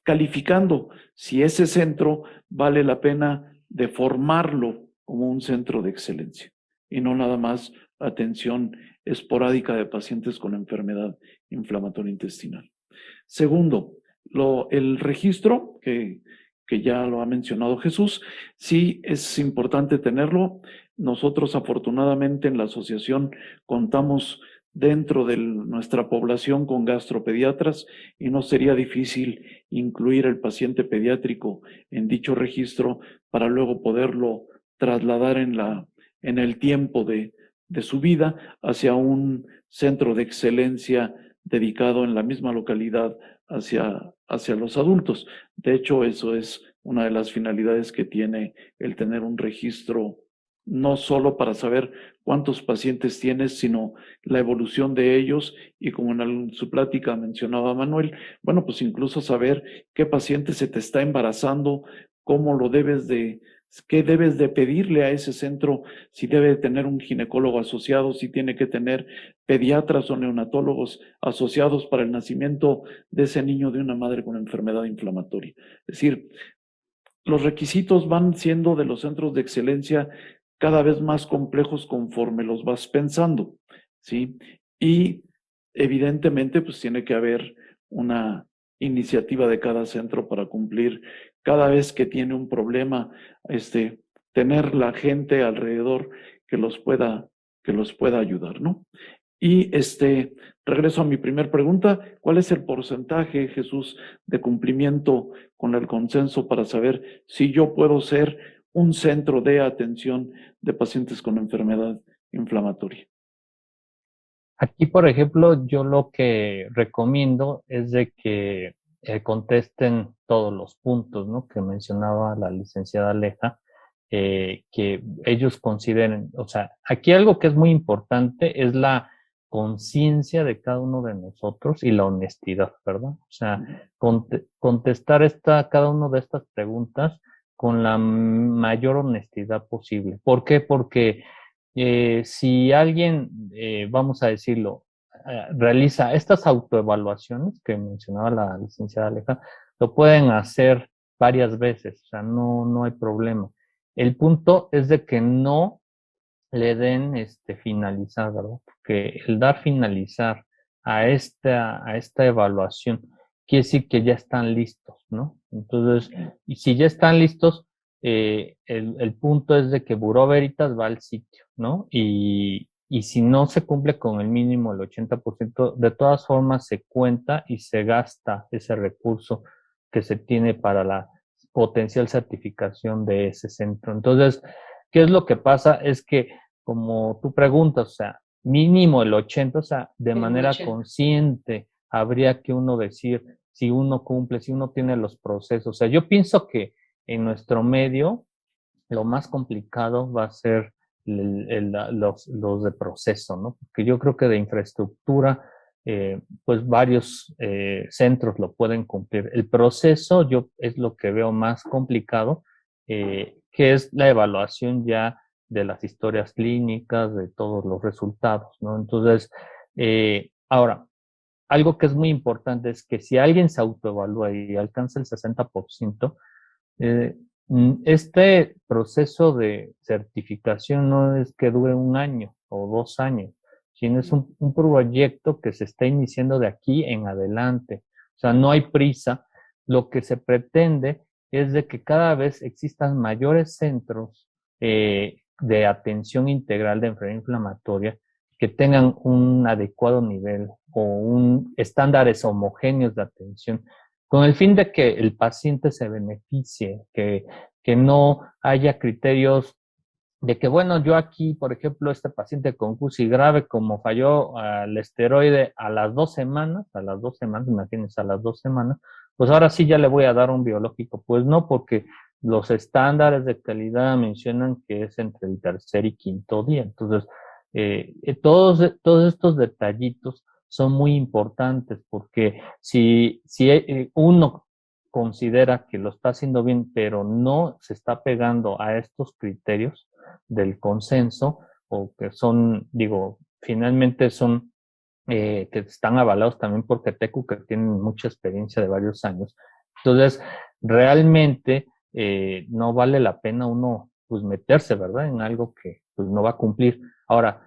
calificando si ese centro vale la pena de formarlo como un centro de excelencia y no nada más atención esporádica de pacientes con enfermedad inflamatoria intestinal. Segundo, el registro, que ya lo ha mencionado Jesús, sí es importante tenerlo. Nosotros afortunadamente en la asociación contamos dentro de nuestra población con gastropediatras y no sería difícil incluir el paciente pediátrico en dicho registro para luego poderlo trasladar en el tiempo de su vida hacia un centro de excelencia dedicado en la misma localidad hacia los adultos. De hecho, eso es una de las finalidades que tiene el tener un registro, no solo para saber cuántos pacientes tienes, sino la evolución de ellos y como en su plática mencionaba Manuel, bueno, pues incluso saber qué paciente se te está embarazando, cómo lo qué debes de pedirle a ese centro, si debe de tener un ginecólogo asociado, si tiene que tener pediatras o neonatólogos asociados para el nacimiento de ese niño de una madre con enfermedad inflamatoria. Es decir, los requisitos van siendo de los centros de excelencia cada vez más complejos conforme los vas pensando, ¿sí? Y evidentemente, pues tiene que haber una iniciativa de cada centro para cumplir cada vez que tiene un problema, tener la gente alrededor que los pueda ayudar, ¿no? Y regreso a mi primera pregunta. ¿Cuál es el porcentaje, Jesús, de cumplimiento con el consenso para saber si yo puedo ser un centro de atención de pacientes con enfermedad inflamatoria? Aquí, por ejemplo, yo lo que recomiendo es de que contesten todos los puntos, ¿no?, que mencionaba la licenciada Aleja, que ellos consideren. O sea, aquí algo que es muy importante es la conciencia de cada uno de nosotros y la honestidad, ¿verdad? O sea, contestar cada una de estas preguntas con la mayor honestidad posible. ¿Por qué? Porque si alguien, vamos a decirlo, realiza estas autoevaluaciones que mencionaba la licenciada Aleja, lo pueden hacer varias veces, o sea, no hay problema. El punto es de que no le den finalizar, ¿verdad? Porque el dar finalizar a esta evaluación quiere decir que ya están listos, ¿no? Entonces, y si ya están listos, el punto es de que Buró Veritas va al sitio, ¿no? Y si no se cumple con el mínimo, el 80%, de todas formas se cuenta y se gasta ese recurso que se tiene para la potencial certificación de ese centro. Entonces, ¿qué es lo que pasa? Es que, como tú preguntas, o sea, mínimo el 80, o sea, de manera consciente habría que uno decir si uno cumple, si uno tiene los procesos. O sea, yo pienso que en nuestro medio lo más complicado va a ser los de proceso, ¿no? Porque yo creo que de infraestructura, pues varios centros lo pueden cumplir. El proceso yo es lo que veo más complicado, que es la evaluación ya de las historias clínicas, de todos los resultados, ¿no? Entonces, ahora, algo que es muy importante es que si alguien se autoevalúa y alcanza el 60%, este proceso de certificación no es que dure 1 año o 2 años, sino es un proyecto que se está iniciando de aquí en adelante. O sea, no hay prisa. Lo que se pretende es de que cada vez existan mayores centros de atención integral de enfermedad inflamatoria que tengan un adecuado nivel o estándares homogéneos de atención, con el fin de que el paciente se beneficie, que no haya criterios de que, bueno, yo aquí, por ejemplo, este paciente con CUSI grave, como falló al esteroide a las 2 semanas, imagínense, a las 2 semanas, pues ahora sí ya le voy a dar un biológico. Pues no, porque los estándares de calidad mencionan que es entre el tercer y quinto día. Entonces, todos estos detallitos son muy importantes, porque si uno considera que lo está haciendo bien, pero no se está pegando a estos criterios del consenso, o que son, digo, finalmente son que están avalados también por CETECU, que tienen mucha experiencia de varios años. Entonces, realmente no vale la pena uno pues meterse, ¿verdad?, en algo que pues no va a cumplir. Ahora,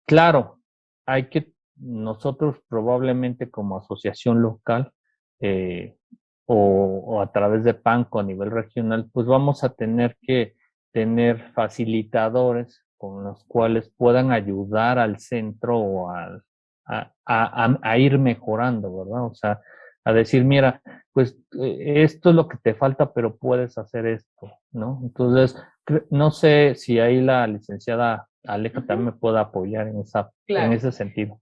claro, hay que nosotros probablemente como asociación local o a través de PANCO a nivel regional, pues vamos a tener que tener facilitadores con los cuales puedan ayudar al centro o a ir mejorando, ¿verdad? O sea, a decir, mira, pues esto es lo que te falta, pero puedes hacer esto, ¿no? Entonces, no sé si ahí la licenciada Aleja también me pueda apoyar en ese sentido.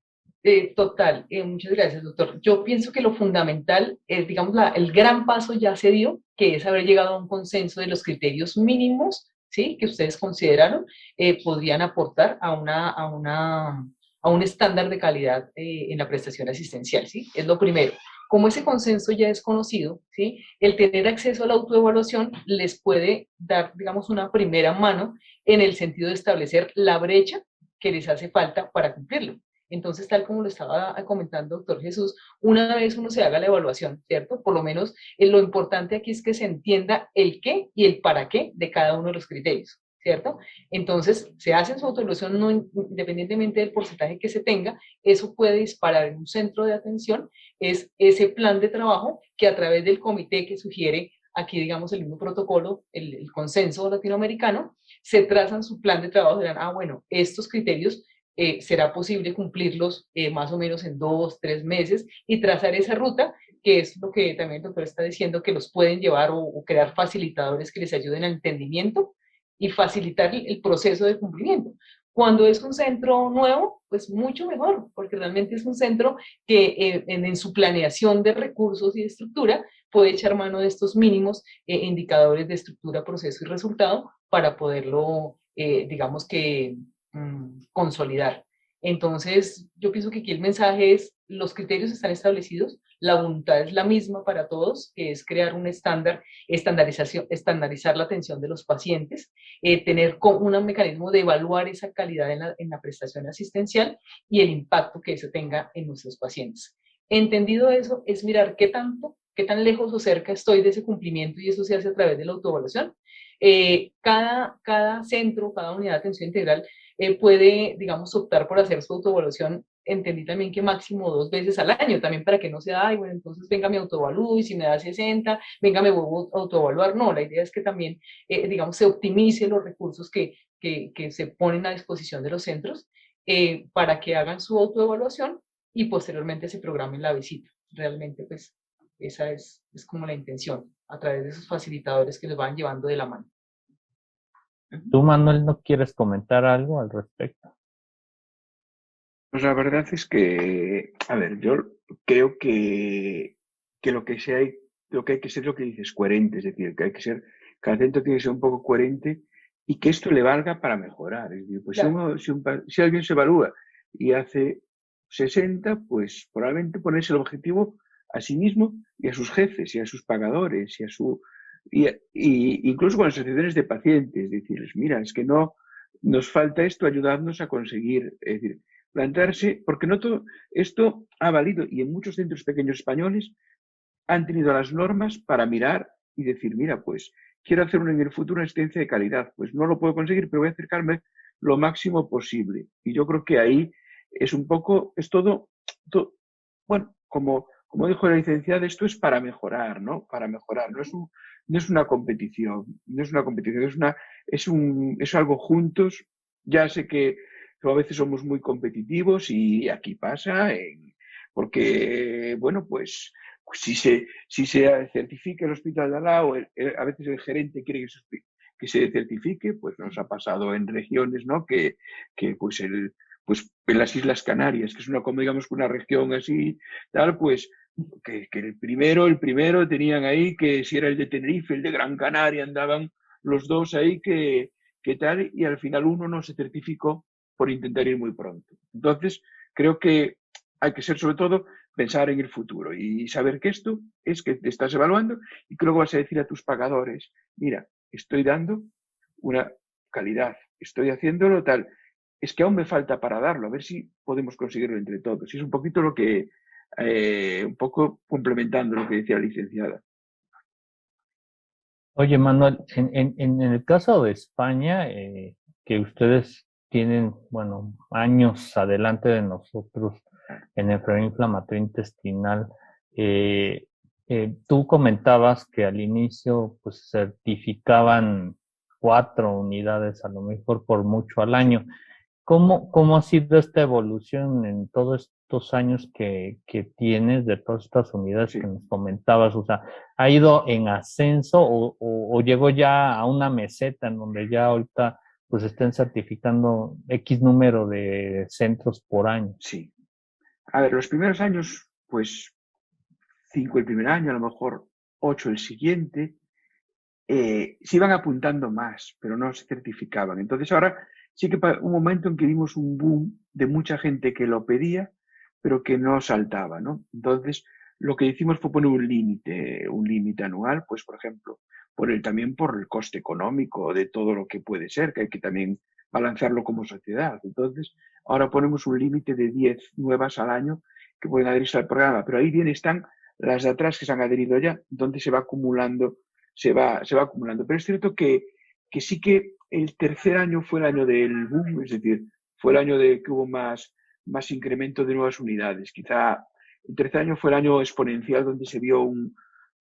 Total, muchas gracias, doctor. Yo pienso que lo fundamental es, digamos, el gran paso ya se dio, que es haber llegado a un consenso de los criterios mínimos, ¿sí?, que ustedes consideraron podrían aportar a un estándar de calidad en la prestación asistencial, ¿sí? Es lo primero. Como ese consenso ya es conocido, ¿sí?, el tener acceso a la autoevaluación les puede dar, digamos, una primera mano en el sentido de establecer la brecha que les hace falta para cumplirlo. Entonces, tal como lo estaba comentando doctor Jesús, una vez uno se haga la evaluación, ¿cierto? Por lo menos lo importante aquí es que se entienda el qué y el para qué de cada uno de los criterios, ¿cierto? Entonces, se hace su autoevaluación no, independientemente del porcentaje que se tenga, eso puede disparar en un centro de atención, es ese plan de trabajo que a través del comité que sugiere aquí, digamos, el mismo protocolo, el consenso latinoamericano, se trazan su plan de trabajo, dirán, bueno, estos criterios será posible cumplirlos más o menos en 2, 3 meses y trazar esa ruta, que es lo que también el doctor está diciendo, que los pueden llevar o crear facilitadores que les ayuden al entendimiento y facilitar el proceso de cumplimiento. Cuando es un centro nuevo, pues mucho mejor, porque realmente es un centro que en su planeación de recursos y de estructura puede echar mano de estos mínimos indicadores de estructura, proceso y resultado para poderlo, digamos que, consolidar. Entonces, yo pienso que aquí el mensaje es, los criterios están establecidos, la voluntad es la misma para todos, que es crear un estandarizar la atención de los pacientes, tener un mecanismo de evaluar esa calidad en la prestación asistencial y el impacto que eso tenga en nuestros pacientes. Entendido eso, es mirar qué tan lejos o cerca estoy de ese cumplimiento, y eso se hace a través de la autoevaluación. Cada centro, cada unidad de atención integral puede, digamos, optar por hacer su autoevaluación. Entendí también que máximo 2 veces al año, también para que no sea, ay, bueno, entonces venga me autoevalúo y si me da 60, venga me vuelvo a autoevaluar. No, la idea es que también, digamos, se optimice los recursos que se ponen a disposición de los centros para que hagan su autoevaluación y posteriormente se programen la visita. Realmente, pues, esa es como la intención, a través de esos facilitadores que les van llevando de la mano. ¿Tú, Manuel, no quieres comentar algo al respecto? Pues la verdad es que, a ver, yo creo que lo que hay que ser, lo que dices, coherente, es decir, que hay que ser, cada centro tiene que ser un poco coherente y que esto le valga para mejorar. Es decir, pues claro, si alguien se evalúa y hace 60, pues probablemente ponerse el objetivo a sí mismo y a sus jefes y a sus pagadores y incluso con las asociaciones de pacientes, decirles, mira, es que no nos falta esto, ayudarnos a conseguir, es decir, plantearse, porque no todo esto ha valido y en muchos centros pequeños españoles han tenido las normas para mirar y decir, mira, pues quiero hacer en el futuro una asistencia de calidad, pues no lo puedo conseguir, pero voy a acercarme lo máximo posible. Y yo creo que ahí es un poco, es todo bueno, como dijo la licenciada, esto es para mejorar, ¿no? Para mejorar, no es una competición, es algo juntos. Ya sé que a veces somos muy competitivos y aquí pasa, porque, bueno, pues si se certifica el hospital de al lado, a veces el gerente quiere que se certifique, pues nos ha pasado en regiones, ¿no? Que pues en las Islas Canarias, que es como digamos una región así, tal, pues que el primero tenían ahí que si era el de Tenerife, el de Gran Canaria, andaban los dos ahí que tal, y al final uno no se certificó por intentar ir muy pronto. Entonces, creo que hay que ser sobre todo pensar en el futuro y saber que esto es que te estás evaluando y que luego vas a decir a tus pagadores, mira, estoy dando una calidad, estoy haciéndolo tal, es que aún me falta para darlo, a ver si podemos conseguirlo entre todos. Y es un poquito lo que, un poco complementando lo que decía la licenciada. Oye, Manuel, en el caso de España, que ustedes tienen, bueno, años adelante de nosotros en enfermedad inflamatoria intestinal, tú comentabas que al inicio pues certificaban 4 unidades, a lo mejor por mucho al año. ¿Cómo ha sido esta evolución en todos estos años que tienes de todas estas unidades que nos comentabas? O sea, ¿ha ido en ascenso o llegó ya a una meseta en donde ya ahorita pues estén certificando X número de centros por año? Sí. A ver, los primeros años, pues 5 el primer año, a lo mejor 8 el siguiente, se iban apuntando más, pero no se certificaban. Entonces ahora sí que un momento en que vimos un boom de mucha gente que lo pedía, pero que no saltaba, ¿no? Entonces lo que hicimos fue poner un límite anual, pues por ejemplo, también por el coste económico de todo lo que puede ser, que hay que también balancearlo como sociedad. Entonces ahora ponemos un límite de 10 nuevas al año que pueden adherirse al programa, pero ahí bien están las de atrás que se han adherido ya, donde se va acumulando. Pero es cierto que sí que el tercer año fue el año del boom, es decir, fue el año de que hubo más incremento de nuevas unidades. Quizá el tercer año fue el año exponencial donde se vio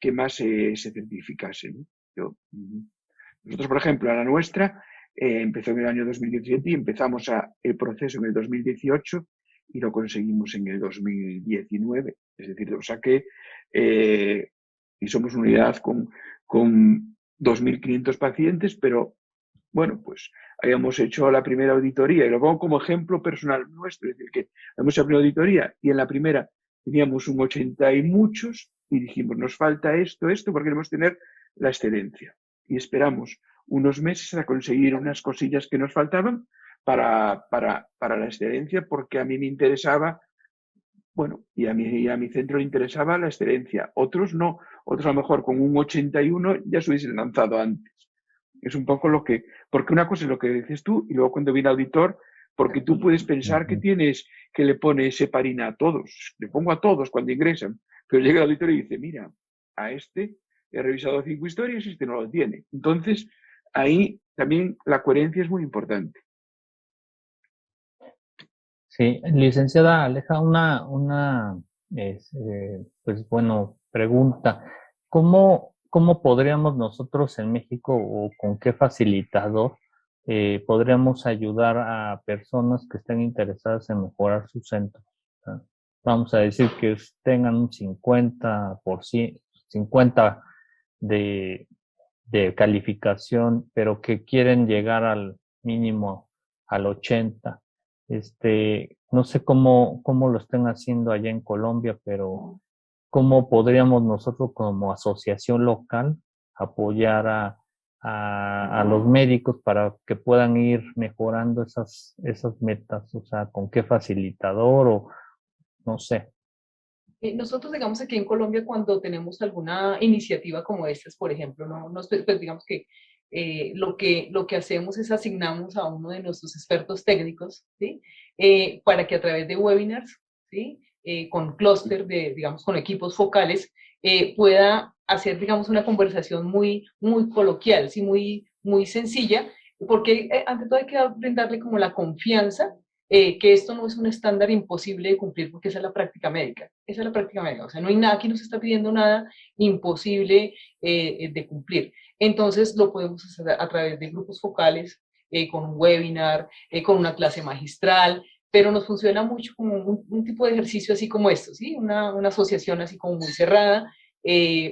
que más se certificase, ¿no? Nosotros, por ejemplo, a la nuestra, empezó en el año 2017 y empezamos el proceso en el 2018 y lo conseguimos en el 2019. Es decir, o sea que y somos una unidad con 2.500 pacientes, pero bueno, pues habíamos hecho la primera auditoría y lo pongo como ejemplo personal nuestro, es decir, que hemos hecho la primera auditoría y en la primera teníamos un 80 y muchos y dijimos, nos falta esto, porque queremos tener la excelencia. Y esperamos unos meses a conseguir unas cosillas que nos faltaban para la excelencia, porque a mí me interesaba, bueno, y a mi centro le interesaba la excelencia. Otros no, otros a lo mejor con un 81 ya se hubiesen lanzado antes. Es un poco lo que, porque una cosa es lo que dices tú y luego cuando viene el auditor, porque tú puedes pensar que le pones heparina a todos, le pongo a todos cuando ingresan, pero llega el auditor y dice, mira, a este he revisado 5 historias y este no lo tiene. Entonces, ahí también la coherencia es muy importante. Sí, licenciada Aleja, pues bueno, pregunta. ¿Cómo podríamos nosotros en México o con qué facilitador podríamos ayudar a personas que estén interesadas en mejorar su centro? ¿No? Vamos a decir que tengan un 50%, 50 de, de calificación, pero que quieren llegar al mínimo al 80. No sé cómo lo estén haciendo allá en Colombia, pero ¿cómo podríamos nosotros como asociación local apoyar a los médicos para que puedan ir mejorando esas metas? O sea, ¿con qué facilitador o no sé? Nosotros, digamos, aquí en Colombia, cuando tenemos alguna iniciativa como estas, por ejemplo, pues digamos que lo que hacemos es asignamos a uno de nuestros expertos técnicos, ¿sí? Para que a través de webinars, ¿sí? Con clúster digamos, con equipos focales, pueda hacer, digamos, una conversación muy coloquial, ¿sí? Muy sencilla, porque ante todo hay que brindarle como la confianza que esto no es un estándar imposible de cumplir porque esa es la práctica médica. Esa es la práctica médica. O sea, no hay nada, aquí no se está pidiendo nada imposible de cumplir. Entonces lo podemos hacer a través de grupos focales, con un webinar, con una clase magistral, pero nos funciona mucho como un tipo de ejercicio así como esto, ¿sí? Una asociación así como muy cerrada,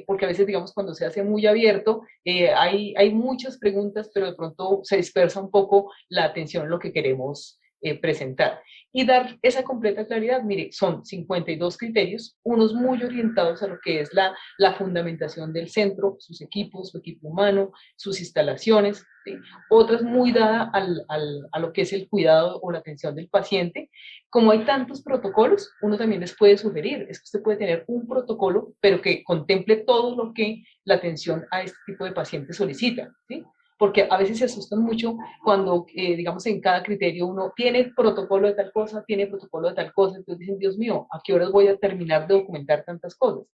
porque a veces, digamos, cuando se hace muy abierto, hay muchas preguntas, pero de pronto se dispersa un poco la atención en lo que queremos presentar. Y dar esa completa claridad, mire, son 52 criterios, unos muy orientados a lo que es la fundamentación del centro, sus equipos, su equipo humano, sus instalaciones, ¿sí? Otras muy dadas a lo que es el cuidado o la atención del paciente. Como hay tantos protocolos, uno también les puede sugerir, es que usted puede tener un protocolo, pero que contemple todo lo que la atención a este tipo de pacientes solicita, ¿sí? Porque a veces se asustan mucho cuando, digamos, en cada criterio uno tiene protocolo de tal cosa, tiene protocolo de tal cosa, entonces dicen, Dios mío, ¿a qué horas voy a terminar de documentar tantas cosas?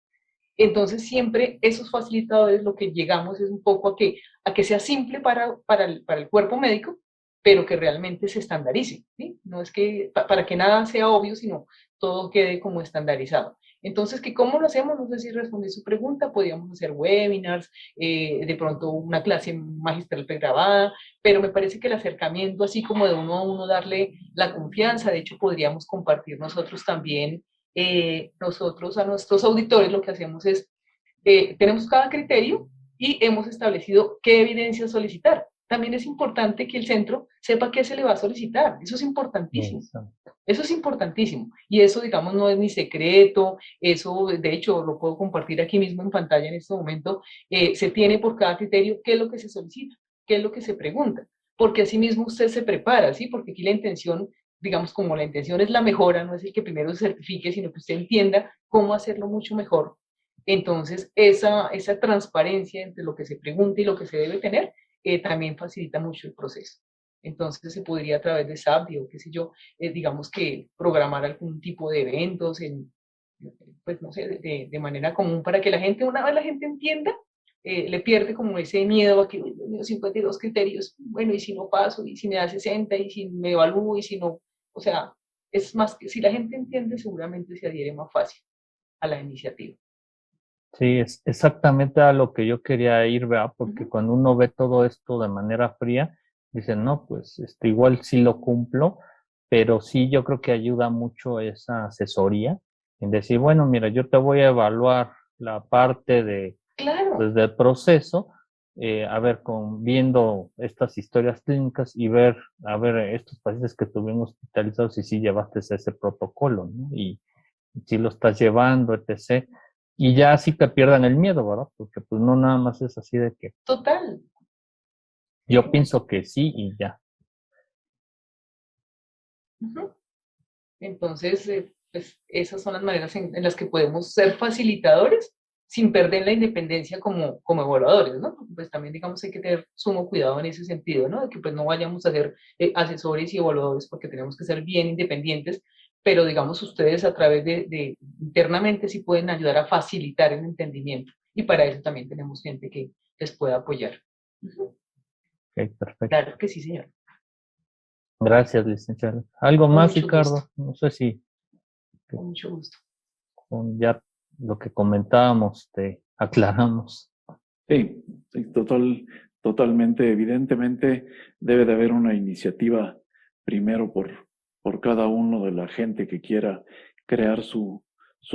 Entonces, siempre esos facilitadores lo que llegamos es un poco a que sea simple para el cuerpo médico, pero que realmente se estandarice, ¿sí? No es que para que nada sea obvio, sino todo quede como estandarizado. Entonces, ¿cómo lo hacemos? No sé si respondí su pregunta, podríamos hacer webinars, de pronto una clase magistral pregrabada, pero me parece que el acercamiento, así como de uno a uno darle la confianza, de hecho podríamos compartir nosotros también, nosotros a nuestros auditores lo que hacemos es, tenemos cada criterio y hemos establecido qué evidencia solicitar. También es importante que el centro sepa qué se le va a solicitar, eso es importantísimo. Eso es importantísimo. Y eso, digamos, no es ni secreto, eso, de hecho, lo puedo compartir aquí mismo en pantalla en este momento. Se tiene por cada criterio qué es lo que se solicita, qué es lo que se pregunta, porque así mismo usted se prepara, ¿sí? Porque aquí la intención, digamos, como la intención es la mejora, no es el que primero se certifique, sino que usted entienda cómo hacerlo mucho mejor. Entonces, esa transparencia entre lo que se pregunta y lo que se debe tener, también facilita mucho el proceso. Entonces se podría a través de SAPDI o qué sé yo, digamos que programar algún tipo de eventos, pues no sé, de manera común para que la gente, una vez la gente entienda, le pierde como ese miedo a que 52 criterios, bueno, y si no paso, y si me da 60, y si me evalúo, y si no, o sea, es más que si la gente entiende, seguramente se adhiere más fácil a la iniciativa. Sí, es exactamente a lo que yo quería ir, ¿verdad? Porque cuando uno ve todo esto de manera fría, dicen, no, pues igual sí lo cumplo, pero sí yo creo que ayuda mucho esa asesoría en decir, bueno, mira, yo te voy a evaluar la parte de, Claro, pues, del proceso, a ver, viendo estas historias clínicas y ver, a ver, estos pacientes que tuvimos hospitalizados y si llevaste ese protocolo, ¿no? Y si lo estás llevando, etc. Y ya así te pierdan el miedo, ¿verdad? Porque pues no nada más es así de que total. yo pienso que sí y ya. Ujú. Entonces, pues esas son las maneras en las que podemos ser facilitadores sin perder la independencia como evaluadores, ¿no? Pues también, digamos, hay que tener sumo cuidado en ese sentido, ¿no? De que pues no vayamos a ser asesores y evaluadores porque tenemos que ser bien independientes, pero digamos, ustedes a través de internamente sí pueden ayudar a facilitar el entendimiento y para eso también tenemos gente que les pueda apoyar. Ujú. Ok, perfecto. Claro que sí, señor. Gracias, licenciado. ¿Algo Con más, mucho gusto, Ricardo? No sé si con mucho gusto. con ya lo que comentábamos te aclaramos. Sí, sí, totalmente, evidentemente debe de haber una iniciativa primero por cada uno de la gente que quiera crear su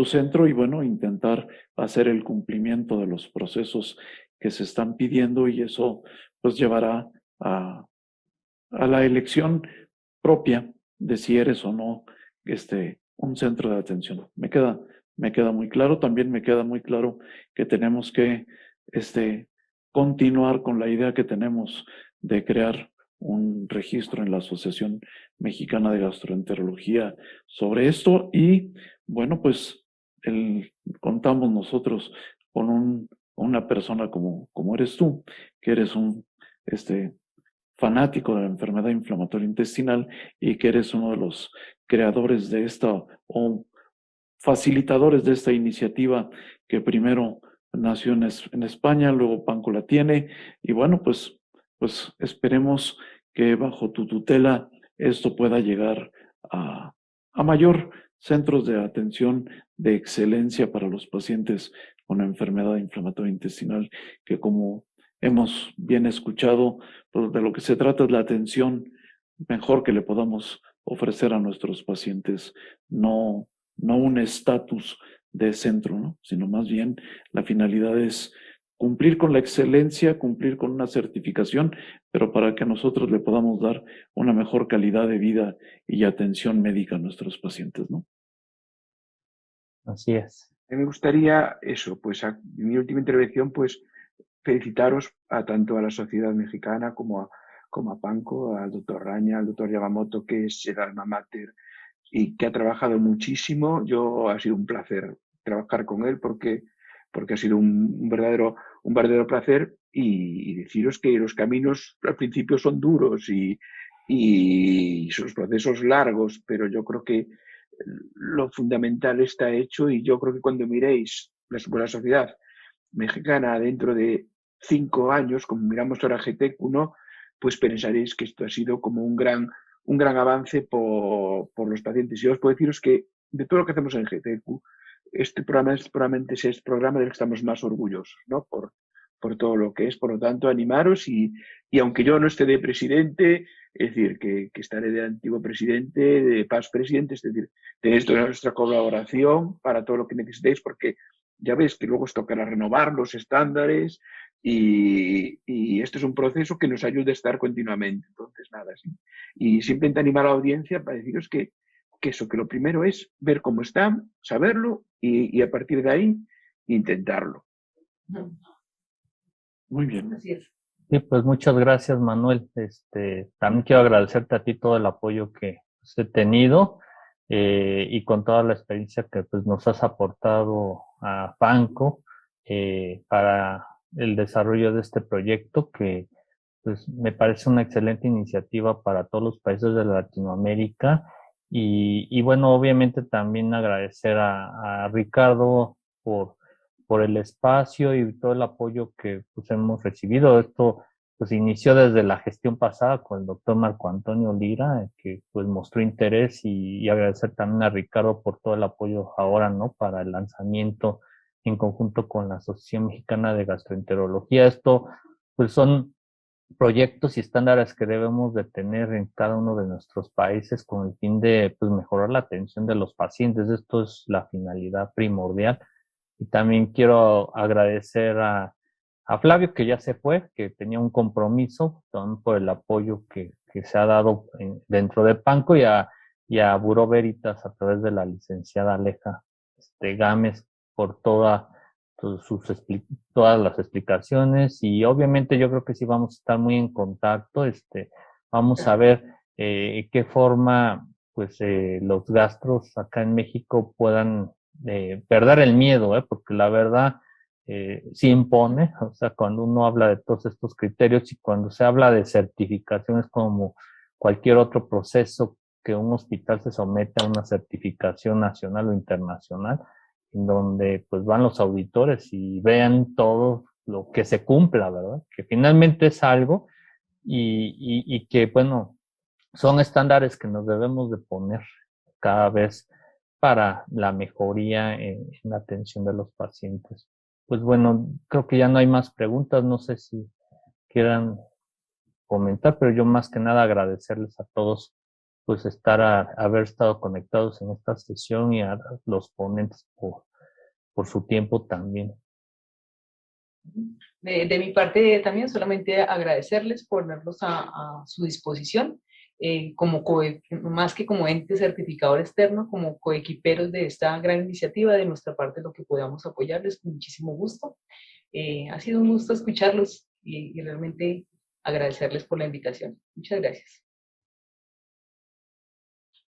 centro y bueno, intentar hacer el cumplimiento de los procesos que se están pidiendo y eso pues llevará a, a la elección propia de si eres o no un centro de atención. Me queda muy claro, también me queda muy claro que tenemos que continuar con la idea que tenemos de crear un registro en la Asociación Mexicana de Gastroenterología sobre esto y bueno, pues contamos nosotros con una persona como eres tú, que eres un fanático de la enfermedad inflamatoria intestinal y que eres uno de los creadores de esta o facilitadores de esta iniciativa que primero nació en España, luego Panco la tiene y bueno, pues esperemos que bajo tu tutela esto pueda llegar a mayor centros de atención de excelencia para los pacientes con enfermedad inflamatoria intestinal, que como hemos bien escuchado, pues de lo que se trata es la atención mejor que le podamos ofrecer a nuestros pacientes, no un estatus de centro, ¿no? Sino más bien la finalidad es cumplir con la excelencia, cumplir con una certificación, pero para que nosotros le podamos dar una mejor calidad de vida y atención médica a nuestros pacientes, ¿no? Así es. A mí me gustaría eso, pues en mi última intervención, pues felicitaros a tanto a la sociedad mexicana como a Panco, al doctor Raña, al doctor Yamamoto, que es el alma mater y que ha trabajado muchísimo. Ha sido un placer trabajar con él porque ha sido un verdadero placer y deciros que los caminos al principio son duros y son procesos largos, pero yo creo que lo fundamental está hecho y yo creo que cuando miréis la sociedad mexicana dentro de 5 años, como miramos ahora GTQ, ¿no? Pues pensaréis que esto ha sido como un gran avance por los pacientes. Y yo os puedo deciros que de todo lo que hacemos en GTQ, este programa probablemente es el programa del que estamos más orgullosos, ¿no? Por todo lo que es. Por lo tanto, animaros y aunque yo no esté de presidente, es decir, que estaré de antiguo presidente, de past presidente, es decir, tenéis toda nuestra colaboración para todo lo que necesitéis, porque ya ves que luego os tocará renovar los estándares y esto es un proceso que nos ayuda a estar continuamente. Entonces, nada, sí. Y simplemente animar a la audiencia para deciros que eso, que lo primero es ver cómo están, saberlo y a partir de ahí intentarlo. Muy bien. Así es. Sí, pues muchas gracias, Manuel. También quiero agradecerte a ti todo el apoyo que pues, he tenido y con toda la experiencia que pues, nos has aportado a Panco para el desarrollo de este proyecto que pues, me parece una excelente iniciativa para todos los países de Latinoamérica. Y bueno, obviamente también agradecer a Ricardo por el espacio y todo el apoyo que pues, hemos recibido. Esto pues inició desde la gestión pasada con el doctor Marco Antonio Lira, que pues mostró interés y agradecer también a Ricardo por todo el apoyo ahora, ¿no? Para el lanzamiento en conjunto con la Asociación Mexicana de Gastroenterología. Esto pues son proyectos y estándares que debemos de tener en cada uno de nuestros países con el fin de pues, mejorar la atención de los pacientes. Esto es la finalidad primordial. Y también quiero agradecer a Flavio, que ya se fue, que tenía un compromiso, también por el apoyo que se ha dado dentro de Panco, y a Buró Veritas a través de la licenciada Aleja Gámez por todas las explicaciones. Y obviamente yo creo que sí vamos a estar muy en contacto. Vamos a ver qué forma pues los gastros acá en México puedan perder el miedo, porque la verdad sí impone. O sea, cuando uno habla de todos estos criterios y cuando se habla de certificaciones como cualquier otro proceso que un hospital se somete a una certificación nacional o internacional, en donde pues van los auditores y vean todo lo que se cumpla, ¿verdad? Que finalmente es algo y que, bueno, son estándares que nos debemos de poner cada vez para la mejoría en la atención de los pacientes. Pues bueno, creo que ya no hay más preguntas, no sé si quieran comentar, pero yo más que nada agradecerles a todos pues haber estado conectados en esta sesión y a los ponentes por su tiempo también. De mi parte también solamente agradecerles por ponerlos a su disposición, más que como ente certificador externo, como coequiperos de esta gran iniciativa. De nuestra parte, lo que podamos apoyarles con muchísimo gusto. Ha sido un gusto escucharlos y realmente agradecerles por la invitación. Muchas gracias.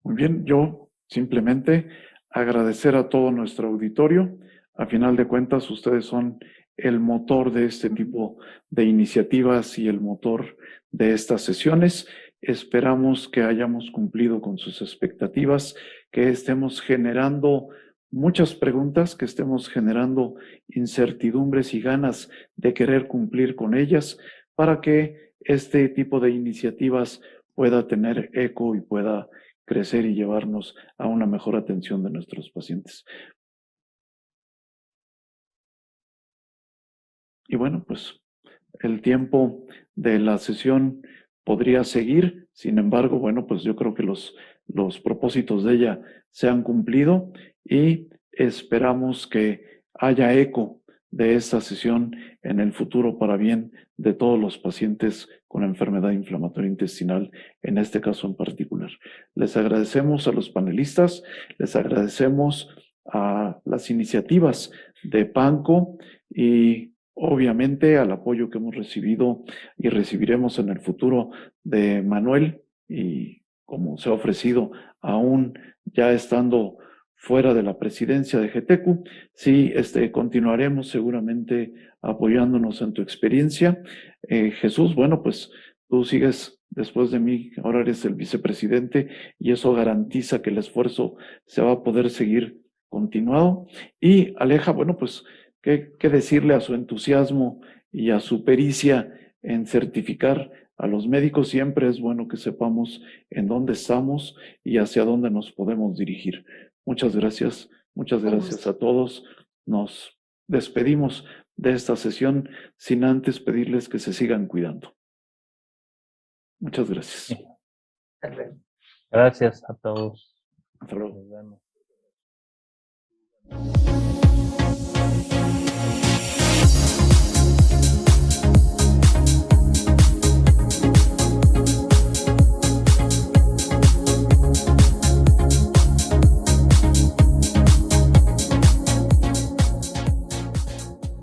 Muy bien, yo simplemente agradecer a todo nuestro auditorio. A final de cuentas, ustedes son el motor de este tipo de iniciativas y el motor de estas sesiones. Esperamos que hayamos cumplido con sus expectativas, que estemos generando muchas preguntas, que estemos generando incertidumbres y ganas de querer cumplir con ellas para que este tipo de iniciativas pueda tener eco y pueda crecer y llevarnos a una mejor atención de nuestros pacientes. Y bueno, pues el tiempo de la sesión podría seguir. Sin embargo, bueno, pues yo creo que los propósitos de ella se han cumplido y esperamos que haya eco de esta sesión en el futuro para bien de todos los pacientes con enfermedad inflamatoria intestinal, en este caso en particular. Les agradecemos a los panelistas, les agradecemos a las iniciativas de Panco y obviamente al apoyo que hemos recibido y recibiremos en el futuro de Manuel, y como se ha ofrecido aún ya estando fuera de la presidencia de GETECU, sí, continuaremos seguramente apoyándonos en tu experiencia. Jesús, bueno, pues tú sigues después de mí, ahora eres el vicepresidente y eso garantiza que el esfuerzo se va a poder seguir continuado. Y Aleja, bueno, pues ¿qué decirle a su entusiasmo y a su pericia en certificar a los médicos? Siempre es bueno que sepamos en dónde estamos y hacia dónde nos podemos dirigir. Muchas gracias a todos. Nos despedimos de esta sesión sin antes pedirles que se sigan cuidando. Muchas gracias. Gracias a todos. Hasta luego. Nos vemos.